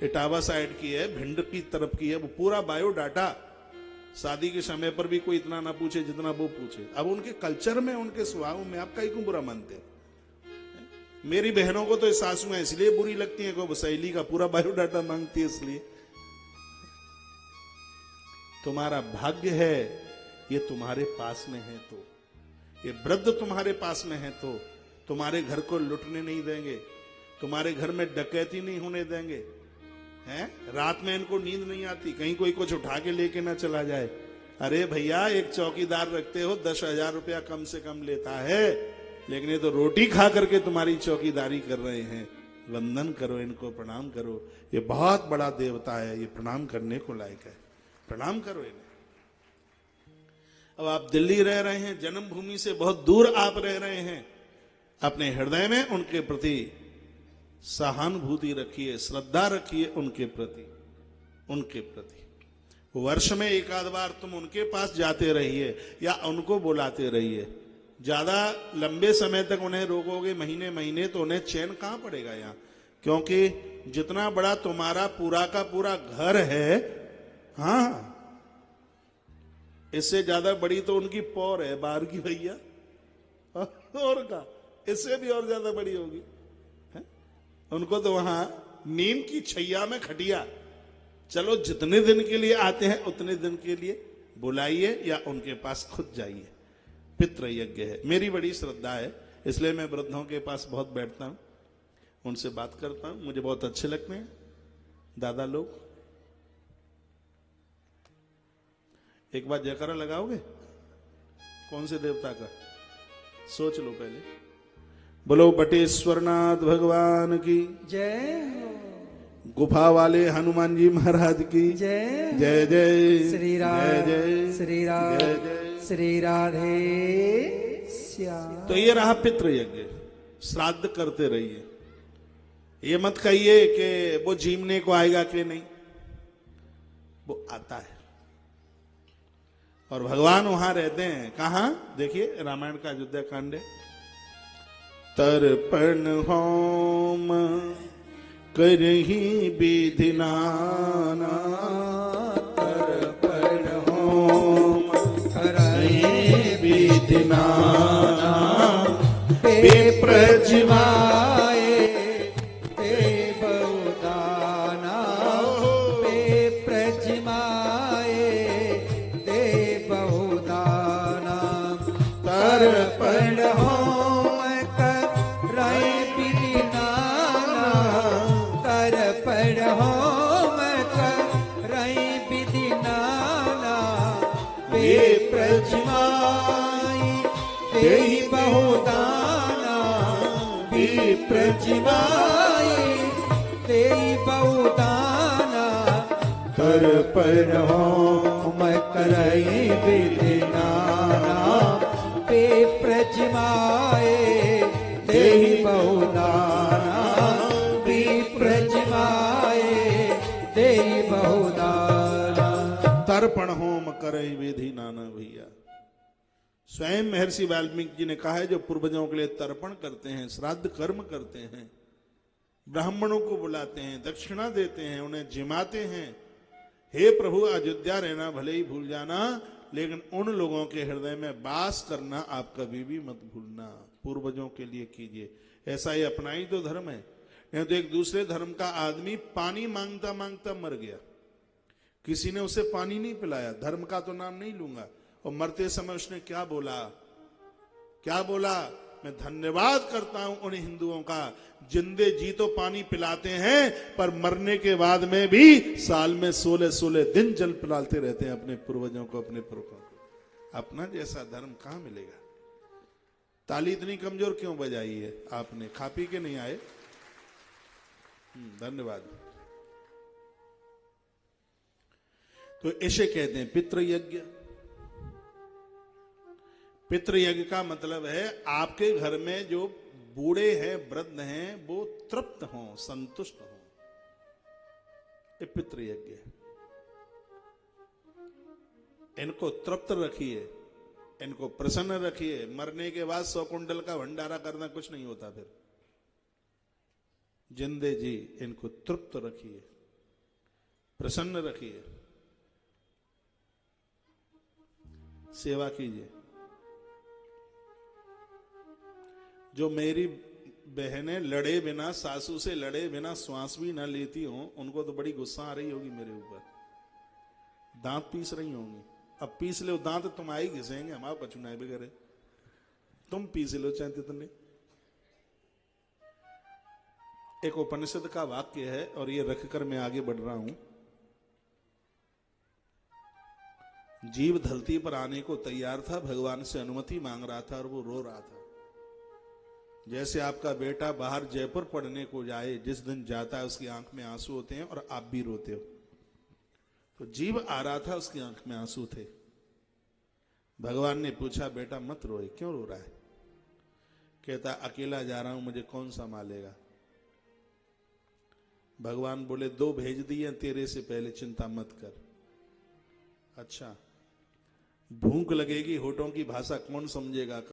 इटावा साइड की है, भिंड की तरफ की है, वो पूरा बायोडाटा। शादी के समय पर भी कोई इतना ना पूछे जितना वो पूछे। अब उनके कल्चर में, उनके स्वभाव में आप कहीं क्यों बुरा मानते हैं? मेरी बहनों को तो सासुएं इसलिए बुरी लगती हैं कि सहेली का पूरा बायोडाटा मांगती है, इसलिए। तुम्हारा भाग्य है ये तुम्हारे पास में है, तो ये वृद्ध तुम्हारे पास में है, तो तुम्हारे घर को लुटने नहीं देंगे, तुम्हारे घर में डकैती नहीं होने देंगे, हैं? रात में इनको नींद नहीं आती, कहीं कोई कुछ उठा के लेके ना चला जाए। अरे भैया, एक चौकीदार रखते हो, 10,000 रुपया कम से कम लेता है, लेकिन ये तो रोटी खा करके तुम्हारी चौकीदारी कर रहे हैं। वंदन करो इनको, प्रणाम करो, ये बहुत बड़ा देवता है, ये प्रणाम करने को लायक है, प्रणाम करो इन्हें। अब आप दिल्ली रह रहे हैं, जन्मभूमि से बहुत दूर आप रह रहे हैं, अपने हृदय में उनके प्रति सहानुभूति रखिए, श्रद्धा रखिए उनके प्रति, उनके प्रति। वर्ष में एक आध बार तुम उनके पास जाते रहिए या उनको बुलाते रहिए। ज्यादा लंबे समय तक उन्हें रोकोगे, महीने महीने, तो उन्हें चैन कहां पड़ेगा यहाँ, क्योंकि जितना बड़ा तुम्हारा पूरा का पूरा घर है, हाँ, इससे ज्यादा बड़ी तो उनकी पौर है बाहर की भैया, और का इससे भी और ज्यादा बड़ी होगी। उनको तो वहां नीम की छैया में खटिया। चलो, जितने दिन के लिए आते हैं उतने दिन के लिए बुलाइए या उनके पास खुद जाइए। पितृ यज्ञ है, मेरी बड़ी श्रद्धा है, इसलिए मैं वृद्धों के पास बहुत बैठता हूं, उनसे बात करता हूं, मुझे बहुत अच्छे लगते हैं दादा लोग। एक बार जयकारा लगाओगे? कौन से देवता का? सोच लो पहले। बोलो बटेश्वरनाथ भगवान की जय हो। गुफा वाले हनुमान जी महाराज की जय जय जय श्री राम, जय जय श्री राम, जय जय। श्री राधे श्याम। तो ये रहा पितृ यज्ञ, श्राद्ध करते रहिए। ये मत कहिए कि वो जीवने को आएगा कि नहीं, वो आता है, और भगवान वहां रहते हैं। कहां? देखिए रामायण का अयोध्या कांड है। तर्पण होम करही विधि नाना, तर्पण होम करही विधि नाना, प्रजवाए ते बहुदाना, प्रजवाए ते बहुदाना, तर्पण होम करई विधि नाना, तर्पण होम करई विधि नाना, प्रजवाई तेहि बहुदाना, प्रजवाई तेहि बहुदाना, तर्पण होम करई विधि नाना, प्रजवाए तेहि बहुदाना, प्रजवाए तेहि बहुदाना। तर्पण होम करही विधि नाना। भैया स्वयं महर्षि वाल्मीकि जी ने कहा है, जो पूर्वजों के लिए तर्पण करते हैं, श्राद्ध कर्म करते हैं, ब्राह्मणों को बुलाते हैं, दक्षिणा देते हैं, उन्हें जिमाते हैं, हे प्रभु अयोध्या रहना भले ही भूल जाना, लेकिन उन लोगों के हृदय में वास करना आप कभी भी मत भूलना, पूर्वजों के लिए कीजिए। ऐसा ही अपना ही तो धर्म है। नहीं तो एक दूसरे धर्म का आदमी पानी मांगता मांगता मर गया, किसी ने उसे पानी नहीं पिलाया, धर्म का तो नाम नहीं लूंगा, और मरते समय उसने क्या बोला, क्या बोला? मैं धन्यवाद करता हूं उन हिंदुओं का, जिंदे जी तो पानी पिलाते हैं, पर मरने के बाद में भी साल में 16-16 दिन जल पिलाते रहते हैं अपने पूर्वजों को, अपने पुरखों को। अपना जैसा धर्म कहां मिलेगा? ताली इतनी कमजोर क्यों बजाई है आपने? खा पी के नहीं आए? धन्यवाद। तो इसे कहते हैं पितृयज्ञ। पितृयज्ञ का मतलब है आपके घर में जो बूढ़े हैं, वृद्ध हैं, वो तृप्त हों, संतुष्ट हों। ये पितृयज्ञ है। इनको तृप्त रखिए, इनको प्रसन्न रखिए। मरने के बाद 100 कुंडल का भंडारा करना कुछ नहीं होता। फिर जिंदे जी इनको तृप्त रखिए, प्रसन्न रखिए, सेवा कीजिए। जो मेरी बहनें लड़े बिना, सासू से लड़े बिना श्वास भी ना लेती हों, उनको तो बड़ी गुस्सा आ रही होगी मेरे ऊपर। दांत पीस रही होंगी। अब पीस लो दांत, तुम आई घिसेंगे, हमारा पचुनाए बगैर तुम पीस लो चाहे तितने। एक उपनिषद का वाक्य है और ये रखकर मैं आगे बढ़ रहा हूं। जीव धरती पर आने को तैयार था, भगवान से अनुमति मांग रहा था और वो रो रहा था। जैसे आपका बेटा बाहर जयपुर पढ़ने को जाए, जिस दिन जाता है उसकी आंख में आंसू होते हैं और आप भी रोते हो। तो जीव आ रहा था, उसकी आंख में आंसू थे। भगवान ने पूछा, बेटा मत रोए, क्यों रो रहा है? कहता, अकेला जा रहा हूं, मुझे कौन संभालेगा? भगवान बोले, 2 भेज दिए तेरे से पहले, चिंता मत कर। अच्छा, भूख लगेगी, होठों की भाषा कौन समझेगा?